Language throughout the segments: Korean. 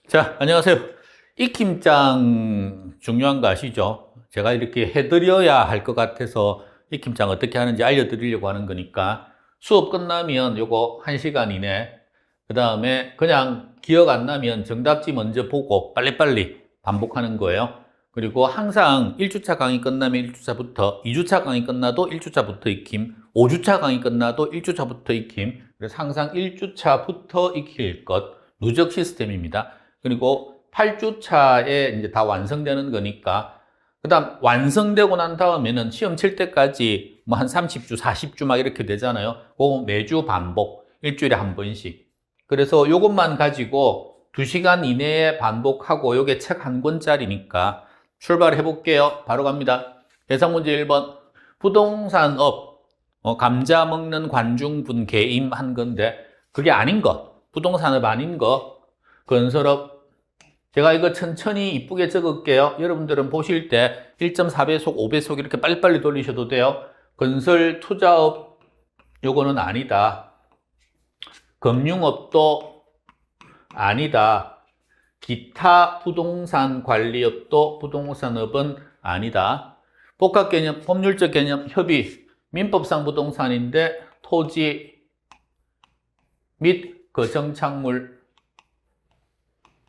자, 안녕하세요. 익힘장 중요한 거 아시죠? 제가 이렇게 해드려야 할 것 같아서 익힘장 어떻게 하는지 알려드리려고 하는 거니까 수업 끝나면 요거 1시간 이내, 그 다음에 그냥 기억 안 나면 정답지 먼저 보고 빨리빨리 반복하는 거예요. 그리고 항상 1주차 강의 끝나면 1주차부터, 2주차 강의 끝나도 1주차부터 익힘, 5주차 강의 끝나도 1주차부터 익힘, 그래서 항상 1주차부터 익힐 것, 누적 시스템입니다. 그리고 8주차에 이제 다 완성되는 거니까, 그 다음 완성되고 난 다음에는 시험 칠 때까지 뭐 한 30주, 40주 막 이렇게 되잖아요. 그거 매주 반복, 일주일에 한 번씩. 그래서 요것만 가지고 2시간 이내에 반복하고 요게 책 한 권짜리니까 출발해 볼게요. 바로 갑니다. 예상 문제 1번. 부동산업, 감자 먹는 관중분 개임한 건데, 그게 아닌 거. 부동산업 아닌 거. 건설업. 제가 이거 천천히 이쁘게 적을게요. 여러분들은 보실 때 1.4배속, 5배속 이렇게 빨리빨리 돌리셔도 돼요. 건설 투자업, 요거는 아니다. 금융업도 아니다. 기타 부동산 관리업도 부동산업은 아니다. 복합개념, 법률적 개념, 협의, 민법상 부동산인데 토지 및 거정착물.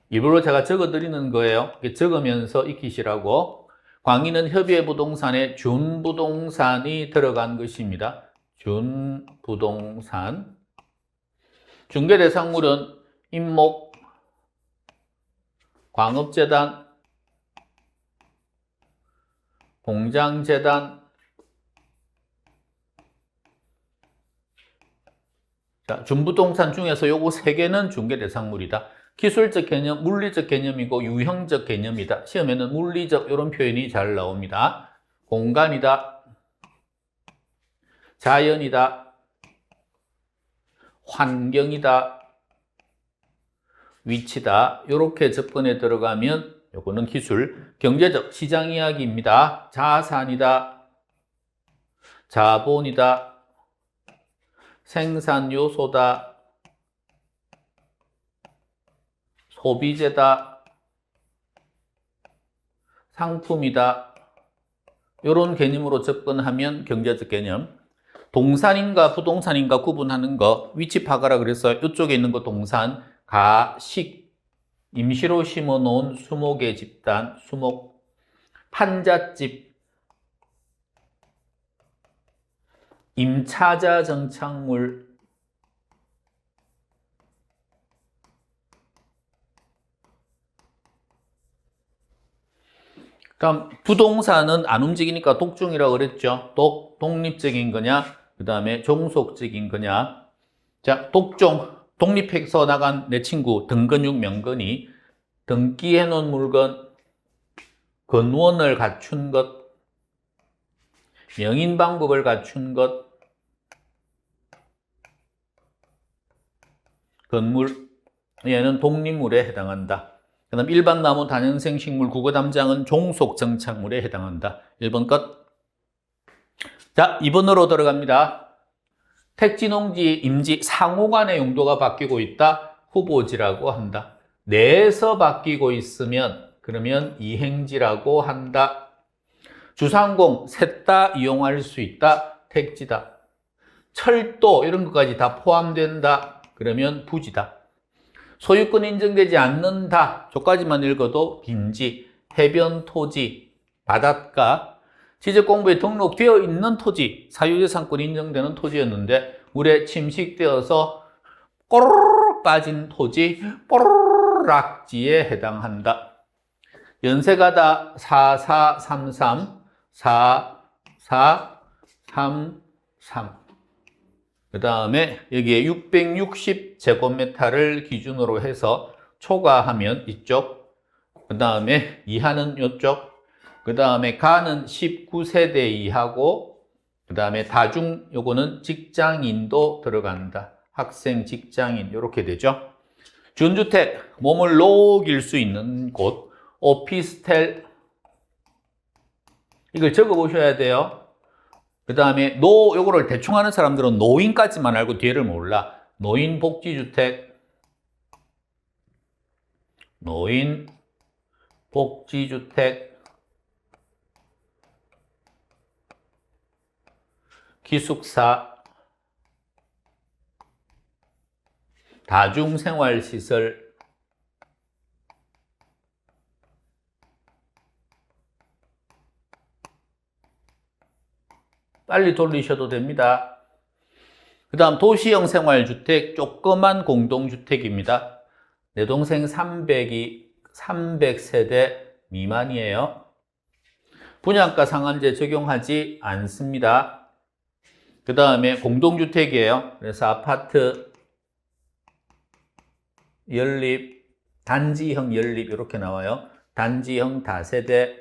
일부러 제가 적어드리는 거예요. 적으면서 익히시라고. 광의는 협의의 부동산에 준부동산이 들어간 것입니다. 준부동산. 중개대상물은 임목, 광업재단, 공장재단. 자, 준부동산 중에서 요거 3개는 중개대상물이다. 기술적 개념, 물리적 개념이고 유형적 개념이다. 시험에는 물리적 이런 표현이 잘 나옵니다. 공간이다, 자연이다, 환경이다, 위치다. 이렇게 접근해 들어가면 요거는 기술. 경제적 시장 이야기입니다. 자산이다, 자본이다, 생산 요소다, 소비재다, 상품이다. 이런 개념으로 접근하면 경제적 개념. 동산인가 부동산인가 구분하는 거, 위치 파악하라 그랬어요. 이쪽에 있는 거 동산, 가식, 임시로 심어 놓은 수목의 집단, 수목, 판잣집, 임차자 정착물, 그럼 부동산은 안 움직이니까 독중이라고 그랬죠. 독립적인 거냐, 그 다음에 종속적인 거냐. 자, 독종, 독립해서 나간 내 친구 등근육 명근이 등기해 놓은 물건, 근원을 갖춘 것, 명인 방법을 갖춘 것, 건물, 얘는 독립물에 해당한다. 그 다음 일반 나무, 다년생 식물, 국어담장은 종속 정착물에 해당한다. 1번 것. 자, 2번으로 들어갑니다. 택지, 농지, 임지, 상호간의 용도가 바뀌고 있다. 후보지라고 한다. 내에서 바뀌고 있으면 그러면 이행지라고 한다. 주상공, 셋 다 이용할 수 있다. 택지다. 철도 이런 것까지 다 포함된다. 그러면 부지다. 소유권 인정되지 않는다. 저까지만 읽어도 빈지, 해변 토지, 바닷가, 지적공부에 등록되어 있는 토지, 사유재산권 인정되는 토지였는데 물에 침식되어서 꼬르륵 빠진 토지, 뽀르락지에 해당한다. 연세가다 4433, 4433. 그 다음에 여기에 660제곱미터를 기준으로 해서 초과하면 이쪽, 그 다음에 이하는 이쪽, 그 다음에 가는 19세대 이하고, 그 다음에 다중 요거는 직장인도 들어간다. 학생, 직장인 이렇게 되죠. 준주택, 몸을 녹일 수 있는 곳, 오피스텔, 이걸 적어 보셔야 돼요. 그 다음에 요거를 대충 하는 사람들은 노인까지만 알고 뒤에를 몰라. 노인복지주택, 노인, 복지주택, 기숙사, 다중생활시설, 빨리 돌리셔도 됩니다. 그 다음 도시형 생활주택, 조그만 공동주택입니다. 내 동생 300세대 미만이에요. 분양가 상한제 적용하지 않습니다. 그 다음에 공동주택이에요. 그래서 아파트, 연립, 단지형 연립 이렇게 나와요. 단지형 다세대,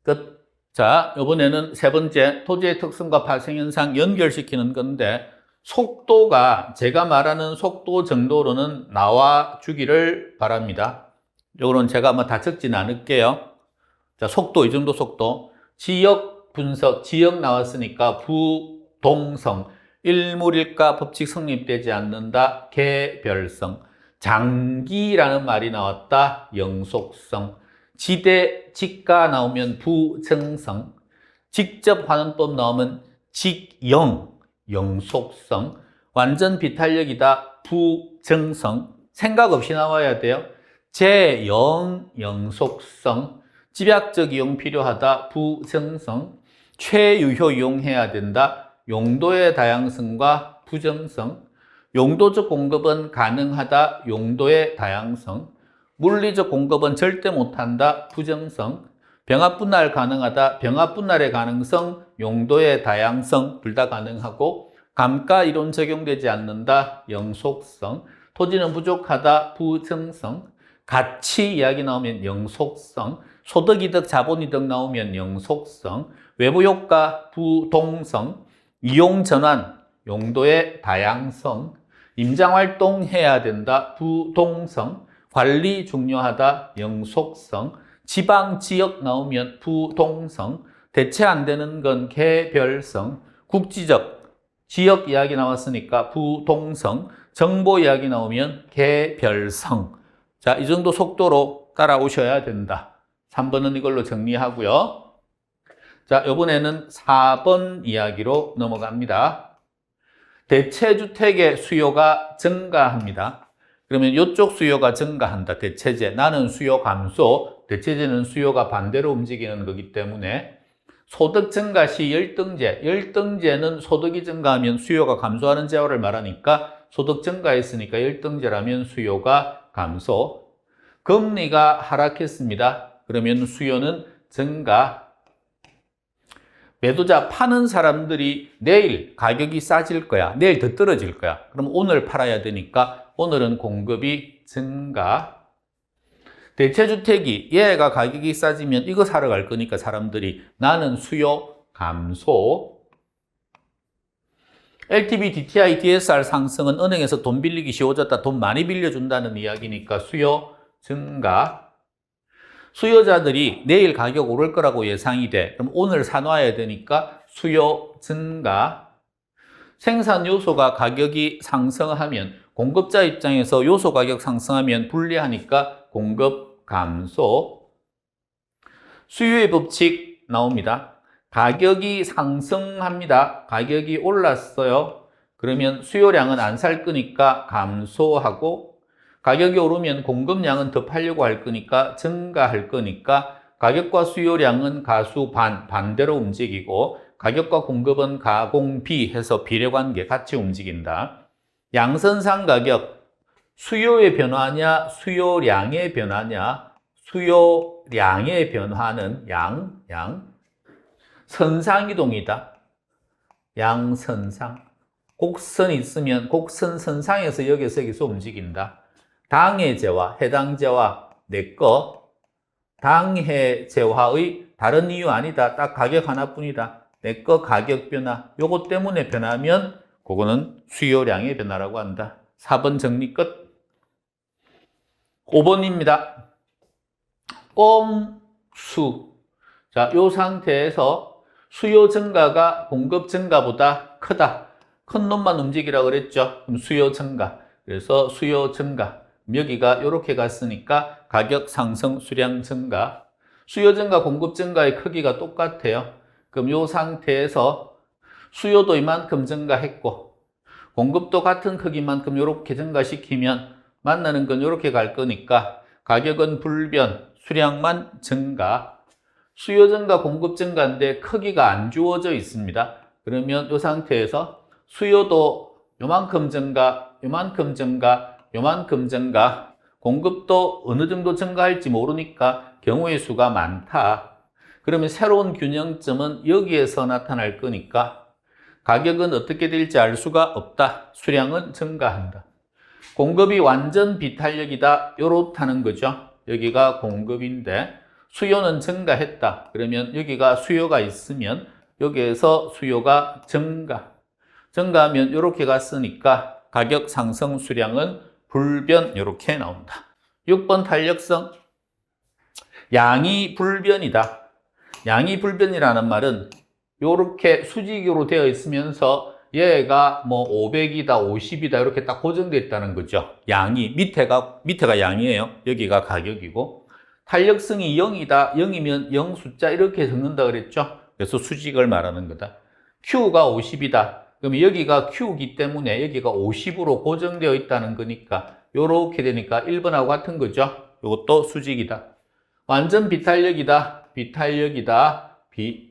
끝. 자, 이번에는 세 번째, 토지의 특성과 발생현상 연결시키는 건데, 속도가 제가 말하는 속도 정도로는 나와 주기를 바랍니다. 이거는 제가 다 적진 않을게요. 자, 속도, 이 정도 속도. 지역 분석, 지역 나왔으니까 부동성, 일물일가 법칙 성립되지 않는다, 개별성. 장기라는 말이 나왔다, 영속성. 지대, 직가 나오면 부정성, 직접 환원법 나오면 직영, 영속성, 완전 비탄력이다, 부정성, 생각 없이 나와야 돼요. 제영, 영속성, 집약적 이용 필요하다, 부정성, 최유효 이용해야 된다, 용도의 다양성과 부정성, 용도적 공급은 가능하다, 용도의 다양성, 물리적 공급은 절대 못한다, 부정성, 병합분할 가능하다, 병합분할의 가능성, 용도의 다양성, 둘 다 가능하고, 감가 이론 적용되지 않는다, 영속성, 토지는 부족하다, 부정성, 가치 이야기 나오면 영속성, 소득이득, 자본이득 나오면 영속성, 외부효과, 부동성, 이용전환, 용도의 다양성, 임장활동 해야 된다, 부동성, 관리 중요하다, 영속성, 지방, 지역 나오면 부동성, 대체 안 되는 건 개별성, 국지적, 지역 이야기 나왔으니까 부동성, 정보 이야기 나오면 개별성. 자, 이 정도 속도로 따라오셔야 된다. 3번은 이걸로 정리하고요. 자, 이번에는 4번 이야기로 넘어갑니다. 대체주택의 수요가 증가합니다. 그러면 이쪽 수요가 증가한다. 대체재. 나는 수요 감소, 대체재는 수요가 반대로 움직이는 거기 때문에 소득 증가 시 열등제. 열등제는 소득이 증가하면 수요가 감소하는 재화를 말하니까 소득 증가했으니까 열등제라면 수요가 감소. 금리가 하락했습니다. 그러면 수요는 증가. 매도자 파는 사람들이 내일 가격이 싸질 거야. 내일 더 떨어질 거야. 그럼 오늘 팔아야 되니까 오늘은 공급이 증가. 대체주택이 얘가 가격이 싸지면 이거 사러 갈 거니까 사람들이 나는 수요 감소. LTV, DTI, DSR 상승은 은행에서 돈 빌리기 쉬워졌다. 돈 많이 빌려준다는 이야기니까 수요 증가. 수요자들이 내일 가격 오를 거라고 예상이 돼. 그럼 오늘 사놔야 되니까 수요 증가. 생산 요소가 가격이 상승하면 공급자 입장에서 요소 가격 상승하면 불리하니까 공급 감소. 수요의 법칙 나옵니다. 가격이 상승합니다. 가격이 올랐어요. 그러면 수요량은 안 살 거니까 감소하고, 가격이 오르면 공급량은 더 팔려고 할 거니까 증가할 거니까 가격과 수요량은 가수 반대로 움직이고, 가격과 공급은 가공비 해서 비례관계 같이 움직인다. 양선상 가격, 수요의 변화냐, 수요량의 변화냐, 수요량의 변화는 선상이동이다. 양선상. 곡선이 있으면 곡선 선상에서 여기서 움직인다. 당해제와 해당제와 내꺼, 당해제화의 다른 이유 아니다. 딱 가격 하나뿐이다. 내꺼 가격 변화. 요것 때문에 변하면 그거는 수요량의 변화라고 한다. 4번 정리 끝. 5번입니다. 꼼수. 자, 요 상태에서 수요 증가가 공급 증가보다 크다. 큰 놈만 움직이라고 그랬죠. 그럼 수요 증가. 그래서 수요 증가. 여기가 이렇게 갔으니까 가격 상승, 수량 증가. 수요 증가, 공급 증가의 크기가 똑같아요. 그럼 이 상태에서 수요도 이만큼 증가했고 공급도 같은 크기만큼 이렇게 증가시키면 만나는 건 이렇게 갈 거니까 가격은 불변, 수량만 증가. 수요 증가, 공급 증가인데 크기가 안 주어져 있습니다. 그러면 이 상태에서 수요도 요만큼 증가, 요만큼 증가, 요만큼 증가, 공급도 어느 정도 증가할지 모르니까 경우의 수가 많다. 그러면 새로운 균형점은 여기에서 나타날 거니까 가격은 어떻게 될지 알 수가 없다. 수량은 증가한다. 공급이 완전 비탄력이다. 요렇다는 거죠. 여기가 공급인데 수요는 증가했다. 그러면 여기가 수요가 있으면 여기에서 수요가 증가. 증가하면 이렇게 갔으니까 가격 상승 수량은 불변 이렇게 나온다. 6번 탄력성. 양이 불변이다. 양이 불변이라는 말은 이렇게 수직으로 되어 있으면서 얘가 뭐 500이다, 50이다 이렇게 딱 고정되어 있다는 거죠. 양이 밑에가 양이에요. 여기가 가격이고 탄력성이 0이다. 0이면 0 숫자 이렇게 적는다 그랬죠. 그래서 수직을 말하는 거다. Q가 50이다. 그럼 여기가 Q이기 때문에 여기가 50으로 고정되어 있다는 거니까 이렇게 되니까 1번하고 같은 거죠. 이것도 수직이다. 완전 비탄력이다. 비탄력이다.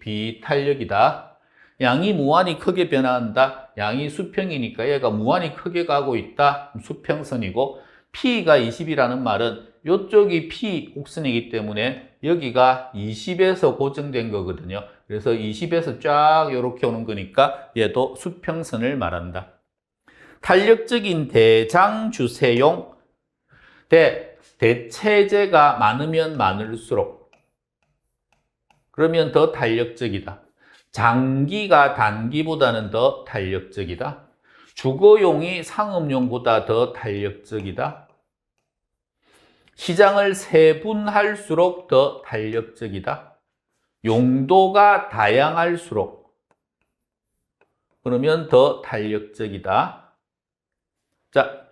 비탄력이다. 양이 무한히 크게 변화한다. 양이 수평이니까 얘가 무한히 크게 가고 있다. 수평선이고 P가 20이라는 말은 이쪽이 P 곡선이기 때문에 여기가 20에서 고정된 거거든요. 그래서 20에서 쫙 이렇게 오는 거니까 얘도 수평선을 말한다. 탄력적인 대장주세용. 대체재가 많으면 많을수록 그러면 더 탄력적이다. 장기가 단기보다는 더 탄력적이다. 주거용이 상업용보다 더 탄력적이다. 시장을 세분할수록 더 탄력적이다. 용도가 다양할수록 그러면 더 탄력적이다. 자,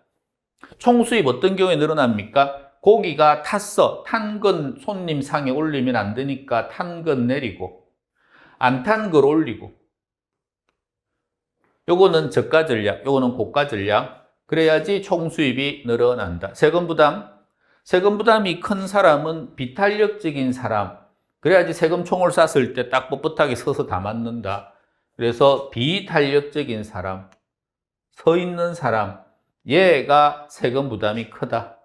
총수입 어떤 경우에 늘어납니까? 고기가 탔어. 탄 건 손님 상에 올리면 안 되니까 탄 건 내리고 안 탄 걸 올리고 요거는 저가 전략, 요거는 고가 전략. 그래야지 총수입이 늘어난다. 세금 부담. 세금 부담이 큰 사람은 비탄력적인 사람. 그래야지 세금 총을 쐈을 때 딱 뻣뻣하게 서서 다 맞는다. 그래서 비탄력적인 사람, 서 있는 사람, 얘가 세금 부담이 크다.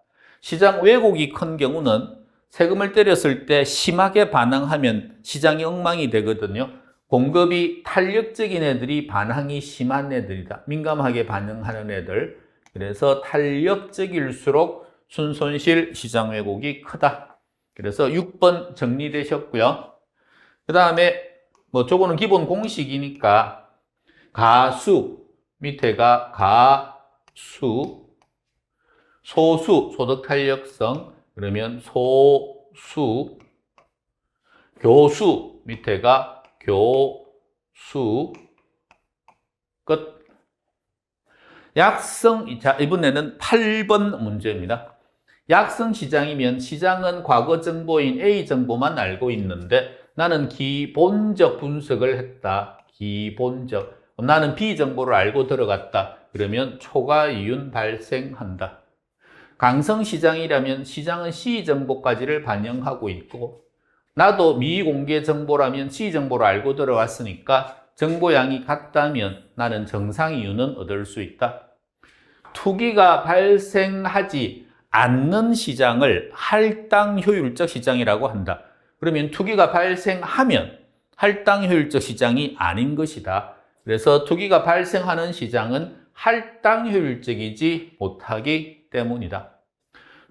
시장 왜곡이 큰 경우는 세금을 때렸을 때 심하게 반항하면 시장이 엉망이 되거든요. 공급이 탄력적인 애들이 반항이 심한 애들이다. 민감하게 반응하는 애들. 그래서 탄력적일수록 순손실 시장 왜곡이 크다. 그래서 6번 정리되셨고요. 그 다음에 뭐 저거는 기본 공식이니까 가수 밑에가 가수 소수 소득 탄력성 그러면 소수 교수 밑에가 교수 끝. 약성. 자, 이번에는 8번 문제입니다. 약성 시장이면 시장은 과거 정보인 A 정보만 알고 있는데 나는 기본적 분석을 했다. 기본적. 나는 B 정보를 알고 들어갔다. 그러면 초과 이윤 발생한다. 강성 시장이라면 시장은 C 정보까지를 반영하고 있고 나도 미공개 정보라면 C 정보를 알고 들어왔으니까 정보량이 같다면 나는 정상 이윤은 얻을 수 있다. 투기가 발생하지 않는 시장을 할당 효율적 시장이라고 한다. 그러면 투기가 발생하면 할당 효율적 시장이 아닌 것이다. 그래서 투기가 발생하는 시장은 할당 효율적이지 못하기 때문이다.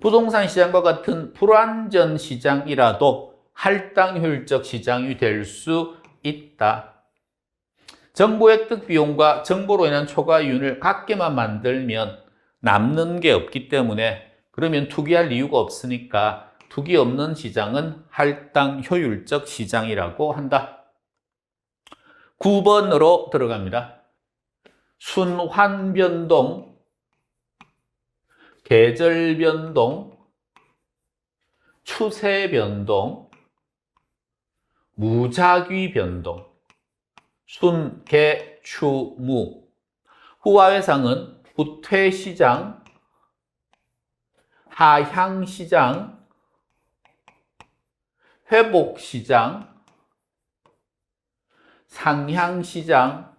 부동산 시장과 같은 불완전 시장이라도 할당 효율적 시장이 될 수 있다. 정보 획득 비용과 정보로 인한 초과 이윤을 같게만 만들면 남는 게 없기 때문에 그러면 투기할 이유가 없으니까 투기 없는 시장은 할당 효율적 시장이라고 한다. 9번으로 들어갑니다. 순환 변동 계절 변동, 추세 변동, 무작위 변동, 순, 개, 추, 무. 후화회상은 후퇴시장, 하향시장, 회복시장, 상향시장,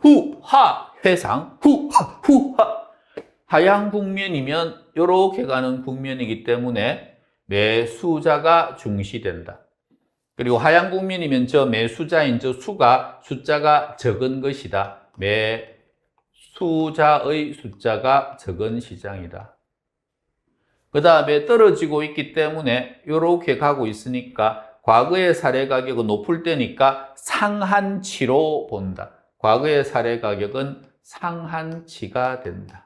후하회상, 후하. 하향 국면이면 이렇게 가는 국면이기 때문에 매수자가 중시된다. 그리고 하향 국면이면 저 매수자인 저 수가 숫자가 적은 것이다. 매수자의 숫자가 적은 시장이다. 그 다음에 떨어지고 있기 때문에 이렇게 가고 있으니까 과거의 사례 가격은 높을 때니까 상한치로 본다. 과거의 사례 가격은 상한치가 된다.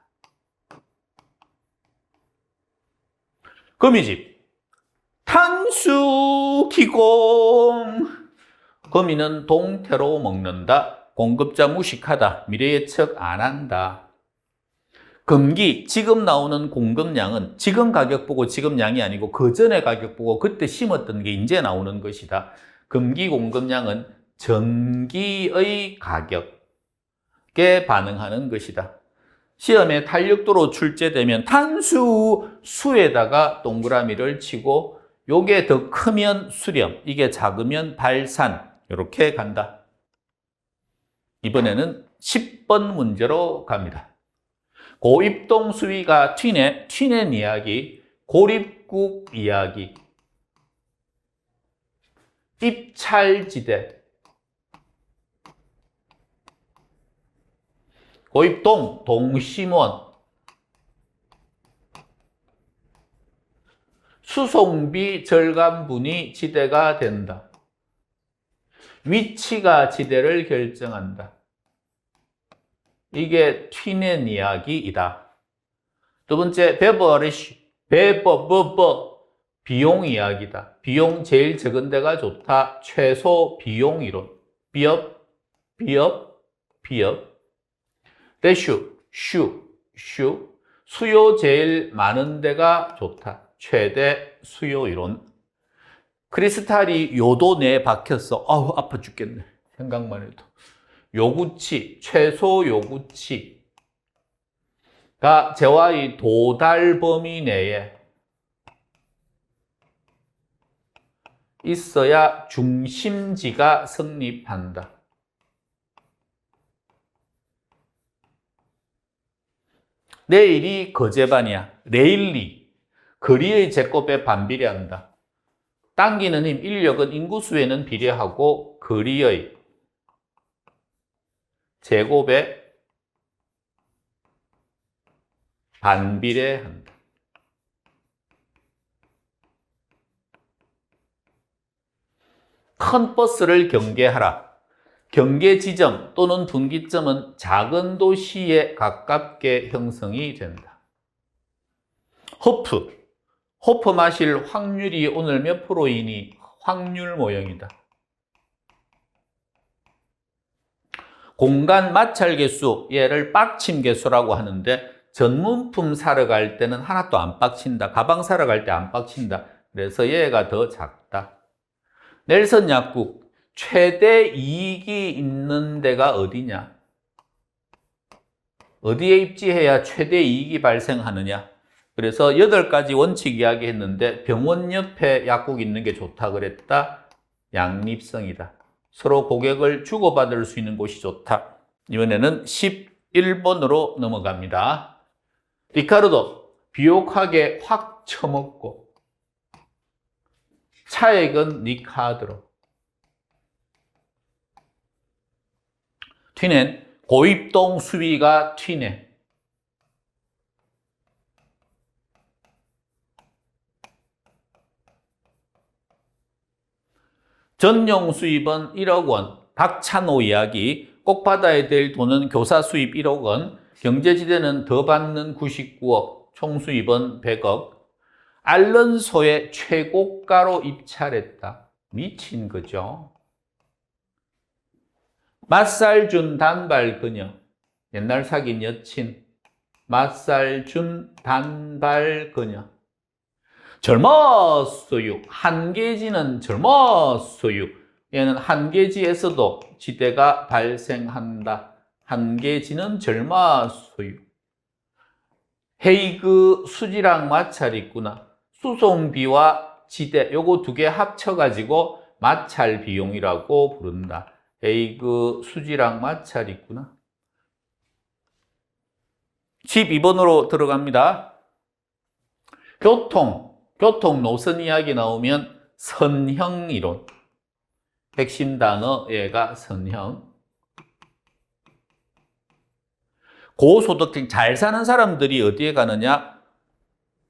거미집, 탄수 기공. 거미는 동태로 먹는다. 공급자 무식하다. 미래 예측 안 한다. 금기, 지금 나오는 공급량은 지금 가격 보고 지금 양이 아니고 그 전에 가격 보고 그때 심었던 게 이제 나오는 것이다. 금기 공급량은 전기의 가격에 반응하는 것이다. 시험에 탄력도로 출제되면 수에다가 동그라미를 치고 요게 더 크면 수렴, 이게 작으면 발산, 이렇게 간다. 이번에는 10번 문제로 갑니다. 고입동 수위가 튀낸 이야기, 고립국 이야기, 입찰지대, 고입동, 동심원, 수송비 절감분이 지대가 된다. 위치가 지대를 결정한다. 이게 튀낸 이야기이다. 두 번째, 비용 이야기다. 비용 제일 적은 데가 좋다. 최소 비용 이론. 비업. 수요 제일 많은 데가 좋다. 최대 수요 이론. 크리스탈이 요도 내에 박혔어. 아우, 아파 죽겠네. 생각만 해도. 요구치, 최소 요구치가 재화의 도달 범위 내에 있어야 중심지가 성립한다. 레일이 거제반이야. 레일리, 거리의 제곱에 반비례한다. 당기는 힘, 인력은 인구수에는 비례하고 거리의 제곱에 반비례한다. 큰 버스를 경계하라. 경계 지점 또는 분기점은 작은 도시에 가깝게 형성이 된다. 호프 마실 확률이 오늘 몇 프로이니? 확률 모형이다. 공간 마찰 개수, 얘를 빡침 개수라고 하는데 전문품 사러 갈 때는 하나도 안 빡친다. 가방 사러 갈 때 안 빡친다. 그래서 얘가 더 작다. 넬슨 약국, 최대 이익이 있는 데가 어디냐? 어디에 입지해야 최대 이익이 발생하느냐? 그래서 8가지 원칙 이야기했는데 병원 옆에 약국 있는 게 좋다 그랬다. 양립성이다. 서로 고객을 주고받을 수 있는 곳이 좋다. 이번에는 11번으로 넘어갑니다. 리카르도, 비옥하게 확 처먹고 차액은 네 카드로. 튀낸, 고입동 수위가 튀내. 전용 수입은 1억 원, 박찬호 이야기, 꼭 받아야 될 돈은 교사 수입 1억 원, 경제지대는 더 받는 99억, 총 수입은 100억. 알른소의 최고가로 입찰했다. 미친 거죠. 맛살 준 단발 그녀, 옛날 사귄 여친, 맛살 준 단발 그녀. 젊었어요. 한계지는 젊었어요. 얘는 한계지에서도 지대가 발생한다. 한계지는 젊었어요. 헤이 그 수지랑 마찰 있구나. 수송비와 지대 요거 두 개 합쳐가지고 마찰 비용이라고 부른다. 헤이 그 수지랑 마찰 있구나. 12번으로 들어갑니다. 교통 노선 이야기 나오면 선형이론. 핵심 단어 얘가 선형. 고소득층 잘 사는 사람들이 어디에 가느냐?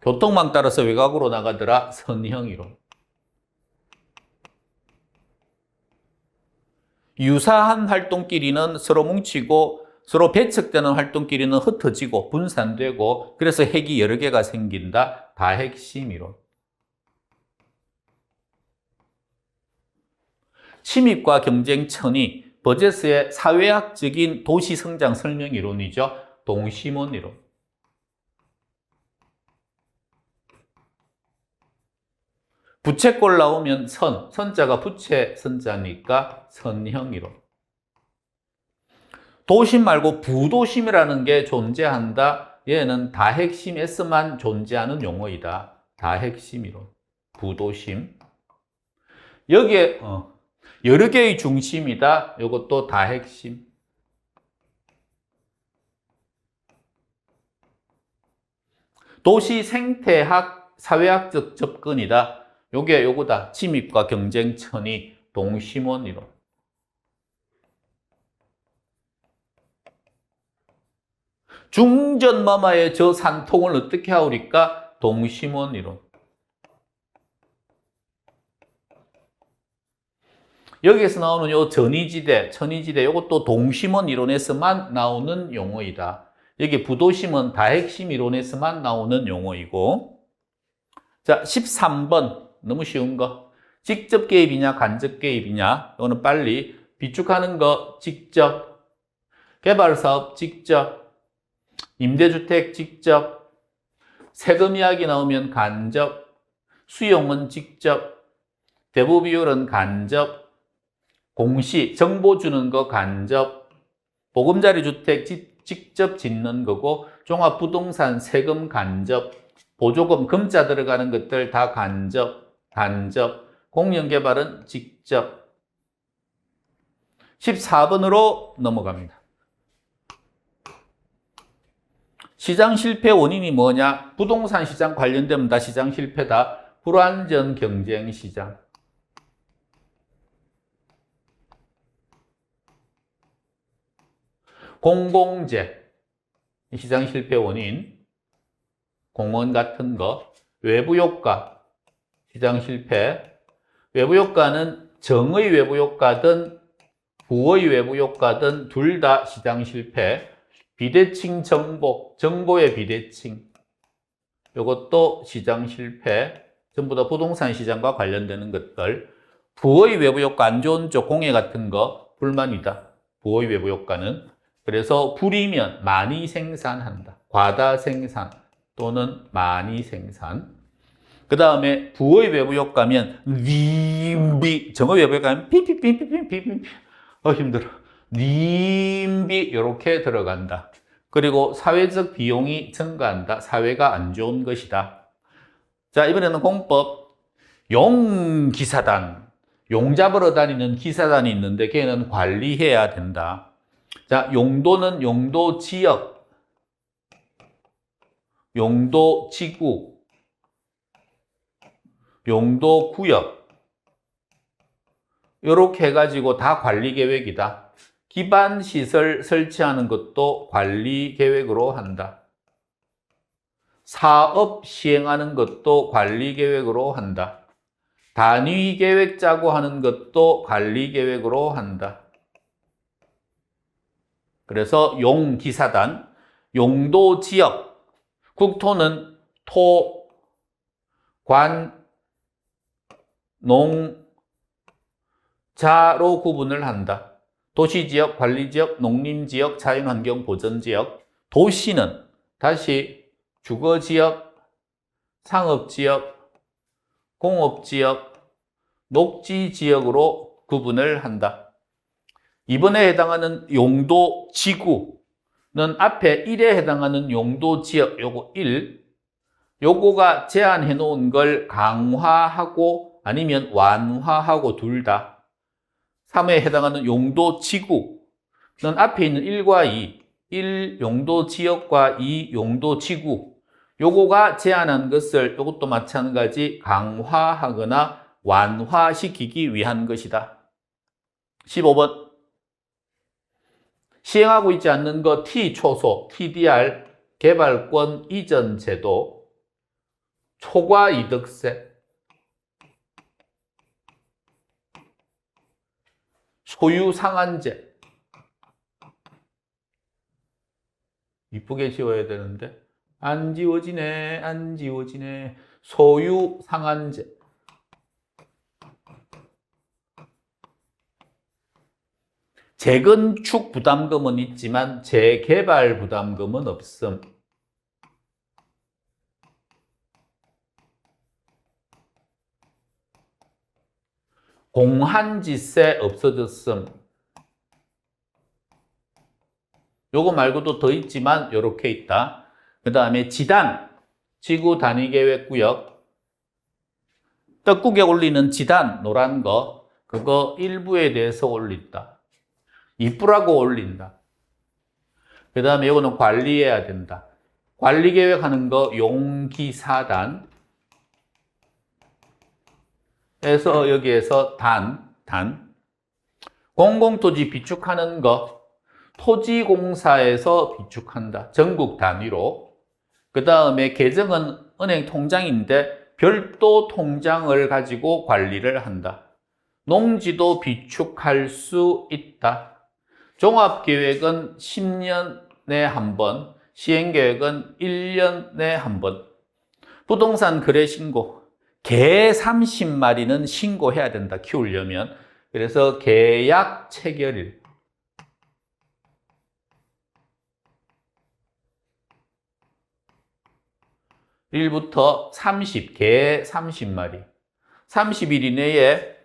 교통망 따라서 외곽으로 나가더라. 선형이론. 유사한 활동끼리는 서로 뭉치고 서로 배척되는 활동끼리는 흩어지고 분산되고 그래서 핵이 여러 개가 생긴다. 다핵심이론. 침입과 경쟁천이 버제스의 사회학적인 도시성장 설명이론이죠. 동심원이론. 부채꼴 나오면 선자가 부채 선자니까 선형이론. 도심 말고 부도심이라는 게 존재한다. 얘는 다핵심에서만 존재하는 용어이다. 다핵심이론. 부도심. 여기에 여러 개의 중심이다. 이것도 다핵심. 도시 생태학, 사회학적 접근이다. 요거다. 침입과 경쟁천이 동심원이론. 중전마마의 저 산통을 어떻게 하오리까? 동심원이론. 여기에서 나오는 요 전이지대, 천이지대 요것도 동심원 이론에서만 나오는 용어이다. 여기 부도심은 다핵심 이론에서만 나오는 용어이고. 자, 13번. 너무 쉬운 거. 직접 개입이냐, 간접 개입이냐. 이거는 빨리. 비축하는 거 직접. 개발사업 직접. 임대주택 직접. 세금 이야기 나오면 간접. 수용은 직접. 대부 비율은 간접. 공시, 정보 주는 거 간접. 보금자리 주택 직접 짓는 거고, 종합부동산 세금 간접. 보조금, 금자 들어가는 것들 다 간접. 공영개발은 직접. 14번으로 넘어갑니다. 시장 실패 원인이 뭐냐? 부동산 시장 관련되면 다 시장 실패다. 불완전 경쟁 시장. 공공재, 시장 실패 원인. 공무원 같은 거. 외부 효과. 시장 실패. 외부 효과는 정의 외부 효과든 부의 외부 효과든 둘 다 시장 실패. 비대칭 정보의 비대칭. 이것도 시장 실패. 전부 다 부동산 시장과 관련되는 것들. 부의 외부 효과 안 좋은 쪽 공해 같은 거 불만이다. 부의 외부 효과는. 그래서 불이면 많이 생산한다. 과다 생산 또는 많이 생산. 그 다음에 부의 외부 효과면 님비, 정의 외부 효과면 피피피피피피피. 힘들어. 님비 이렇게 들어간다. 그리고 사회적 비용이 증가한다. 사회가 안 좋은 것이다. 자, 이번에는 공법. 용기사단. 용 잡으러 다니는 기사단이 있는데 걔는 관리해야 된다. 자, 용도는 용도 지역, 용도 지구, 용도 구역. 이렇게 해가지고 다 관리 계획이다. 기반 시설 설치하는 것도 관리 계획으로 한다. 사업 시행하는 것도 관리 계획으로 한다. 단위 계획 짜고 하는 것도 관리 계획으로 한다. 그래서 용기사단, 용도 지역, 국토는 토, 관, 농, 자로 구분을 한다. 도시지역, 관리지역, 농림지역, 자연환경보전지역. 도시는 다시 주거지역, 상업지역, 공업지역, 녹지지역으로 구분을 한다. 이번에 해당하는 용도지구는 앞에 1에 해당하는 용도지역, 요거 1, 요거가 제한해 놓은 걸 강화하고 아니면 완화하고 둘 다. 3에 해당하는 용도지구는 앞에 있는 1과 2, 1 용도지역과 2 용도지구, 요거가 제한한 것을 요것도 마찬가지 강화하거나 완화시키기 위한 것이다. 15번. 시행하고 있지 않는 것 T초소, TDR, 개발권 이전 제도, 초과 이득세, 소유 상한제. 이쁘게 지워야 되는데 안 지워지네, 안 지워지네. 소유 상한제. 재건축 부담금은 있지만 재개발 부담금은 없음. 공한지세 없어졌음. 요거 말고도 더 있지만 요렇게 있다. 그 다음에 지단, 지구 단위 계획 구역. 떡국에 올리는 지단, 노란 거, 그거 일부에 대해서 올린다. 이쁘라고 올린다. 그 다음에 요거는 관리해야 된다. 관리 계획하는 거 용기사단. 해서 여기에서 단. 공공토지 비축하는 거 토지공사에서 비축한다. 전국 단위로. 그 다음에 계정은 은행 통장인데 별도 통장을 가지고 관리를 한다. 농지도 비축할 수 있다. 종합계획은 10년에 한 번, 시행계획은 1년에 한 번. 부동산 거래 신고. 개 30마리는 신고해야 된다. 키우려면. 그래서 계약 체결일. 일부터 30, 개 30마리. 30일 이내에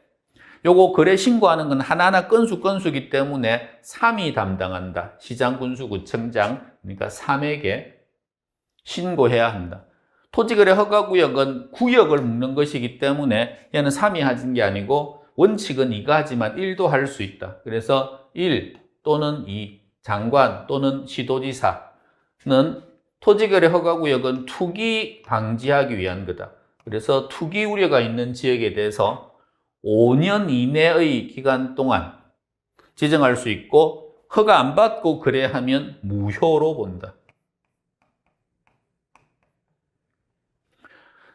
요거 거래 신고하는 건 하나하나 건수이기 때문에 3이 담당한다. 시장군수구청장, 그러니까 3에게 신고해야 한다. 토지거래 허가구역은 구역을 묶는 것이기 때문에 얘는 3이 하는 게 아니고 원칙은 2가 하지만 1도 할 수 있다. 그래서 1 또는 2, 장관 또는 시도지사는 토지거래 허가구역은 투기 방지하기 위한 거다. 그래서 투기 우려가 있는 지역에 대해서 5년 이내의 기간 동안 지정할 수 있고 허가 안 받고 거래하면 무효로 본다.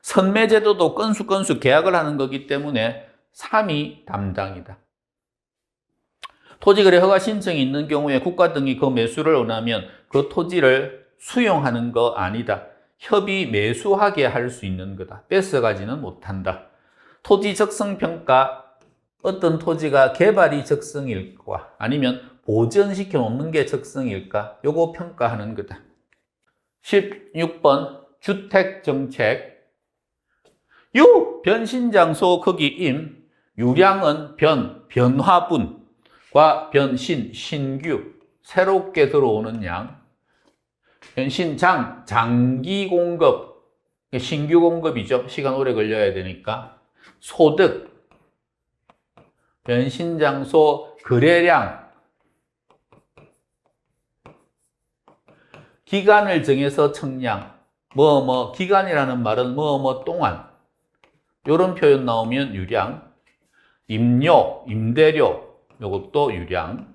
선매제도도 건수 계약을 하는 거기 때문에 3이 담당이다. 토지거래 허가 신청이 있는 경우에 국가 등이 그 매수를 원하면 그 토지를 수용하는 거 아니다. 협의 매수하게 할 수 있는 거다. 뺏어가지는 못한다. 토지 적성평가, 어떤 토지가 개발이 적성일까 아니면 보전시켜 놓는 게 적성일까, 요거 평가하는 거다. 16번 주택정책. 변신장소 크기임, 유량은 변화분과 변신, 신규, 새롭게 들어오는 양. 변신장, 장기 공급, 신규 공급이죠. 시간 오래 걸려야 되니까. 소득, 변신장소 거래량, 기간을 정해서 청량, 기간이라는 말은 동안, 이런 표현 나오면 유량, 임료, 임대료, 이것도 유량.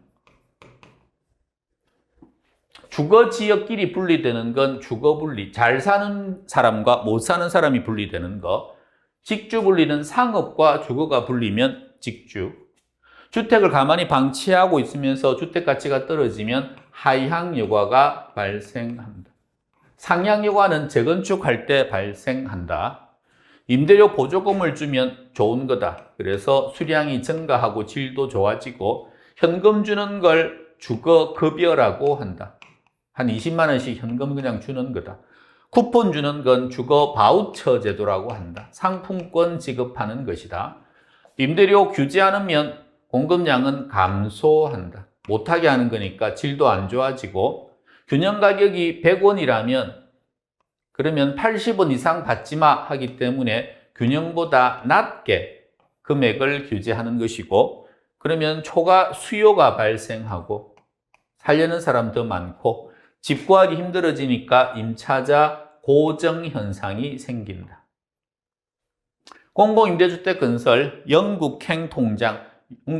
주거지역끼리 분리되는 건 주거분리, 잘 사는 사람과 못 사는 사람이 분리되는 거. 직주 분리는 상업과 주거가 분리면 직주. 주택을 가만히 방치하고 있으면서 주택 가치가 떨어지면 하향 여과가 발생한다. 상향 여과는 재건축할 때 발생한다. 임대료 보조금을 주면 좋은 거다. 그래서 수량이 증가하고 질도 좋아지고 현금 주는 걸 주거급여라고 한다. 한 20만 원씩 현금 그냥 주는 거다. 쿠폰 주는 건 주거 바우처 제도라고 한다. 상품권 지급하는 것이다. 임대료 규제 않으면 공급량은 감소한다. 못하게 하는 거니까 질도 안 좋아지고, 균형 가격이 100원이라면 그러면 80원 이상 받지 마 하기 때문에 균형보다 낮게 금액을 규제하는 것이고, 그러면 초과 수요가 발생하고 살려는 사람 더 많고 집 구하기 힘들어지니까 임차자 고정 현상이 생긴다. 공공임대주택 건설 영국행 통장,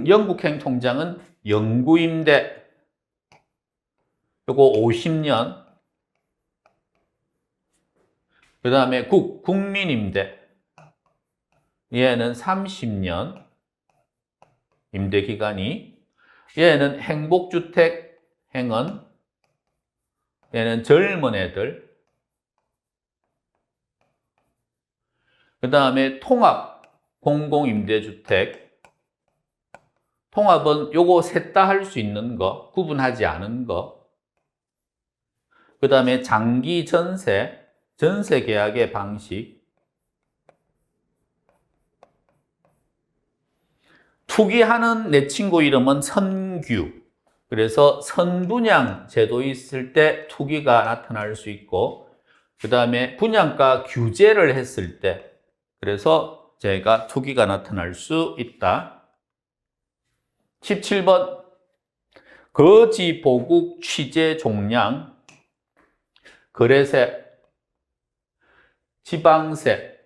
영국행 통장은 영구임대 요거 50년, 그 다음에 국민임대 얘는 30년 임대기간이, 얘는 행복주택 행은 얘는 젊은 애들, 그 다음에 통합 공공임대주택, 통합은 요거 셋 다 할 수 있는 거, 구분하지 않은 거, 그 다음에 장기 전세, 전세 계약의 방식, 투기하는 내 친구 이름은 선규. 그래서 선분양 제도 있을 때 투기가 나타날 수 있고, 그 다음에 분양가 규제를 했을 때, 그래서 제가 투기가 나타날 수 있다. 17번 거지 보국 취재 종량, 거래세, 지방세,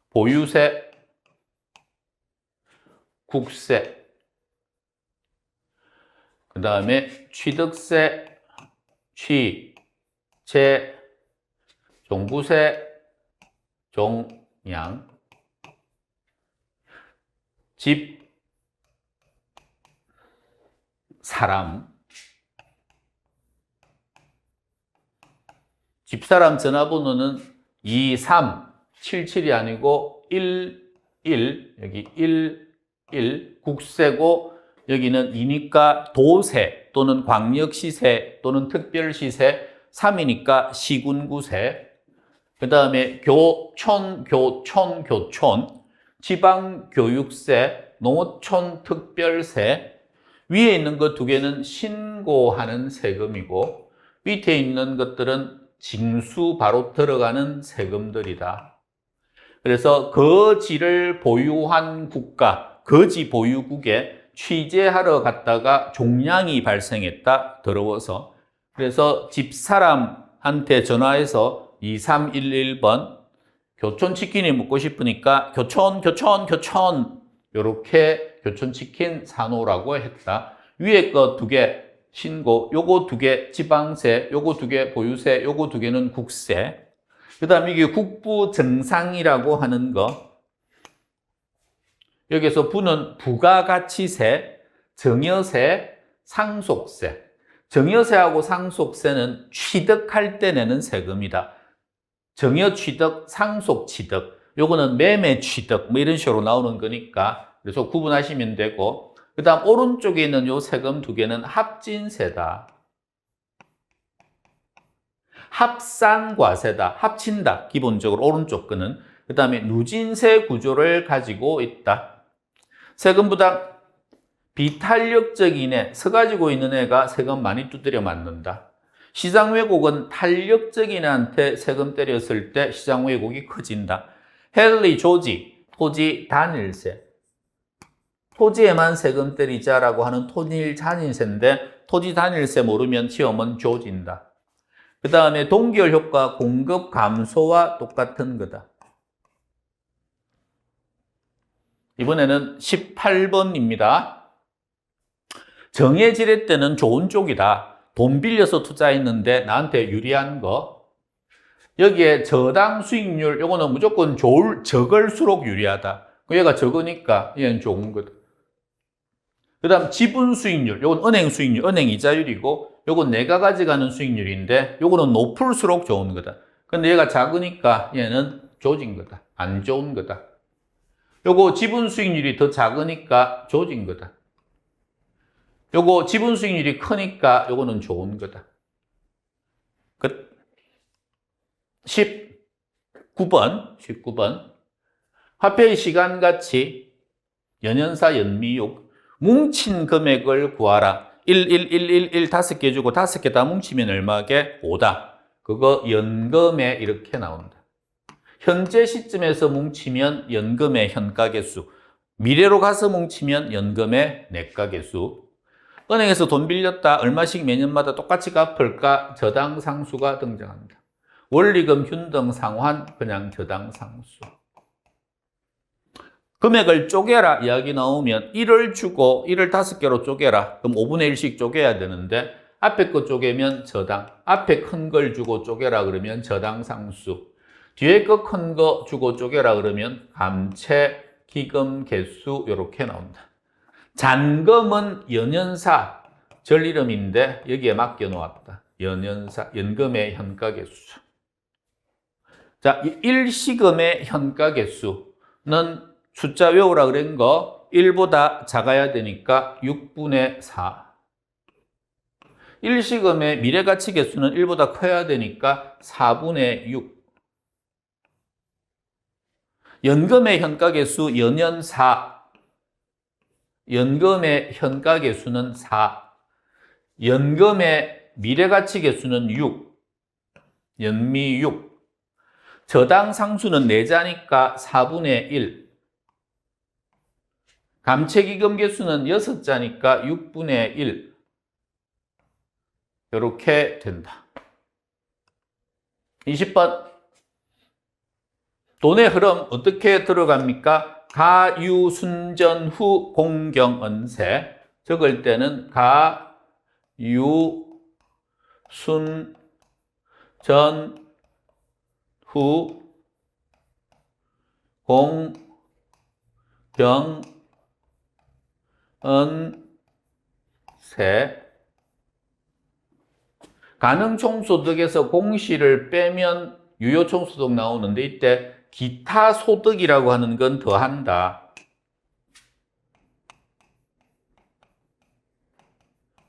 보유세, 국세, 그 다음에 취득세, 취재, 종부세, 종량, 집, 사람, 집사람 전화번호는 2377이 아니고 11, 여기 11 국세고, 여기는 이니까 도세 또는 광역시세 또는 특별시세, 3이니까 시군구세, 그 다음에 교촌, 지방교육세, 농어촌 특별세, 위에 있는 것 두 개는 신고하는 세금이고, 밑에 있는 것들은 징수 바로 들어가는 세금들이다. 그래서 거지를 보유한 국가, 거지 보유국에 취재하러 갔다가 종량이 발생했다, 더러워서. 그래서 집사람한테 전화해서 2311번 교촌치킨이 먹고 싶으니까 교촌 요렇게 교촌치킨 사놓으라고 했다. 위에 거 두 개 신고, 요거 두 개 지방세, 요거 두 개 보유세, 요거 두 개는 국세. 그 다음에 이게 국부 정상이라고 하는 거, 여기서 부는 부가가치세, 증여세, 상속세. 증여세하고 상속세는 취득할 때 내는 세금이다. 증여 취득, 상속 취득, 요거는 매매 취득, 뭐 이런 식으로 나오는 거니까, 그래서 구분하시면 되고, 그 다음 오른쪽에 있는 요 세금 두 개는 합진세다. 합산과세다. 합친다. 기본적으로 오른쪽 거는. 그 다음에 누진세 구조를 가지고 있다. 세금 부담, 비탄력적인 애, 서가지고 있는 애가 세금 많이 두드려 맞는다. 시장 왜곡은 탄력적인 애한테 세금 때렸을 때 시장 왜곡이 커진다. 헨리 조지, 토지 단일세. 토지에만 세금 때리자라고 하는 토지 단일세인데, 토지 단일세 모르면 시험은 조진다. 그 다음에 동기열 효과, 공급 감소와 똑같은 거다. 이번에는 18번입니다. 정해지렛 때는 좋은 쪽이다. 돈 빌려서 투자했는데 나한테 유리한 거. 여기에 저당 수익률, 요거는 무조건 적을수록 유리하다. 얘가 적으니까 얘는 좋은 거다. 그 다음 지분 수익률, 요건 은행 수익률, 은행 이자율이고, 요건 내가 가져가는 수익률인데, 요거는 높을수록 좋은 거다. 근데 얘가 작으니까 얘는 조진 거다. 안 좋은 거다. 요거 지분 수익률이 더 작으니까 조진 거다. 요거 지분 수익률이 크니까 요거는 좋은 거다. 끝. 19번. 화폐의 시간 가치, 연연사, 연미육, 뭉친 금액을 구하라. 5개 주고 5개 다 뭉치면 얼마게? 5다. 그거 연금에 이렇게 나온다. 현재 시점에서 뭉치면 연금의 현가계수, 미래로 가서 뭉치면 연금의 내가계수. 은행에서 돈 빌렸다. 얼마씩 매년마다 똑같이 갚을까? 저당상수가 등장합니다. 원리금, 균등, 상환, 그냥 저당상수. 금액을 쪼개라 이야기 나오면 1을 주고 1을 5개로 쪼개라. 그럼 5분의 1씩 쪼개야 되는데 앞에 거 쪼개면 저당, 앞에 큰 걸 주고 쪼개라 그러면 저당상수, 뒤에 거 큰 거 주고 쪼개라 그러면 감채, 기금, 개수 이렇게 나온다. 잔금은 연연사, 절 이름인데 여기에 맡겨 놓았다. 연연사, 연금의 현가계수. 자, 일시금의 현가계수는 숫자 외우라 그런 거 1보다 작아야 되니까 6분의 4. 일시금의 미래가치 계수는 1보다 커야 되니까 4분의 6. 연금의 현가계수 연연 4. 연금의 현가계수는 4. 연금의 미래가치 계수는 6. 연미 6. 저당상수는 4자니까 4분의 1. 감채기금 개수는 6자니까 6분의 1. 이렇게 된다. 20번. 돈의 흐름 어떻게 들어갑니까? 가유, 순전, 후, 공경, 언세. 적을 때는 가유, 순, 전, 후, 공, 경, 은, 세. 가능총소득에서 공시를 빼면 유효총소득 나오는데 이때 기타 소득이라고 하는 건 더한다.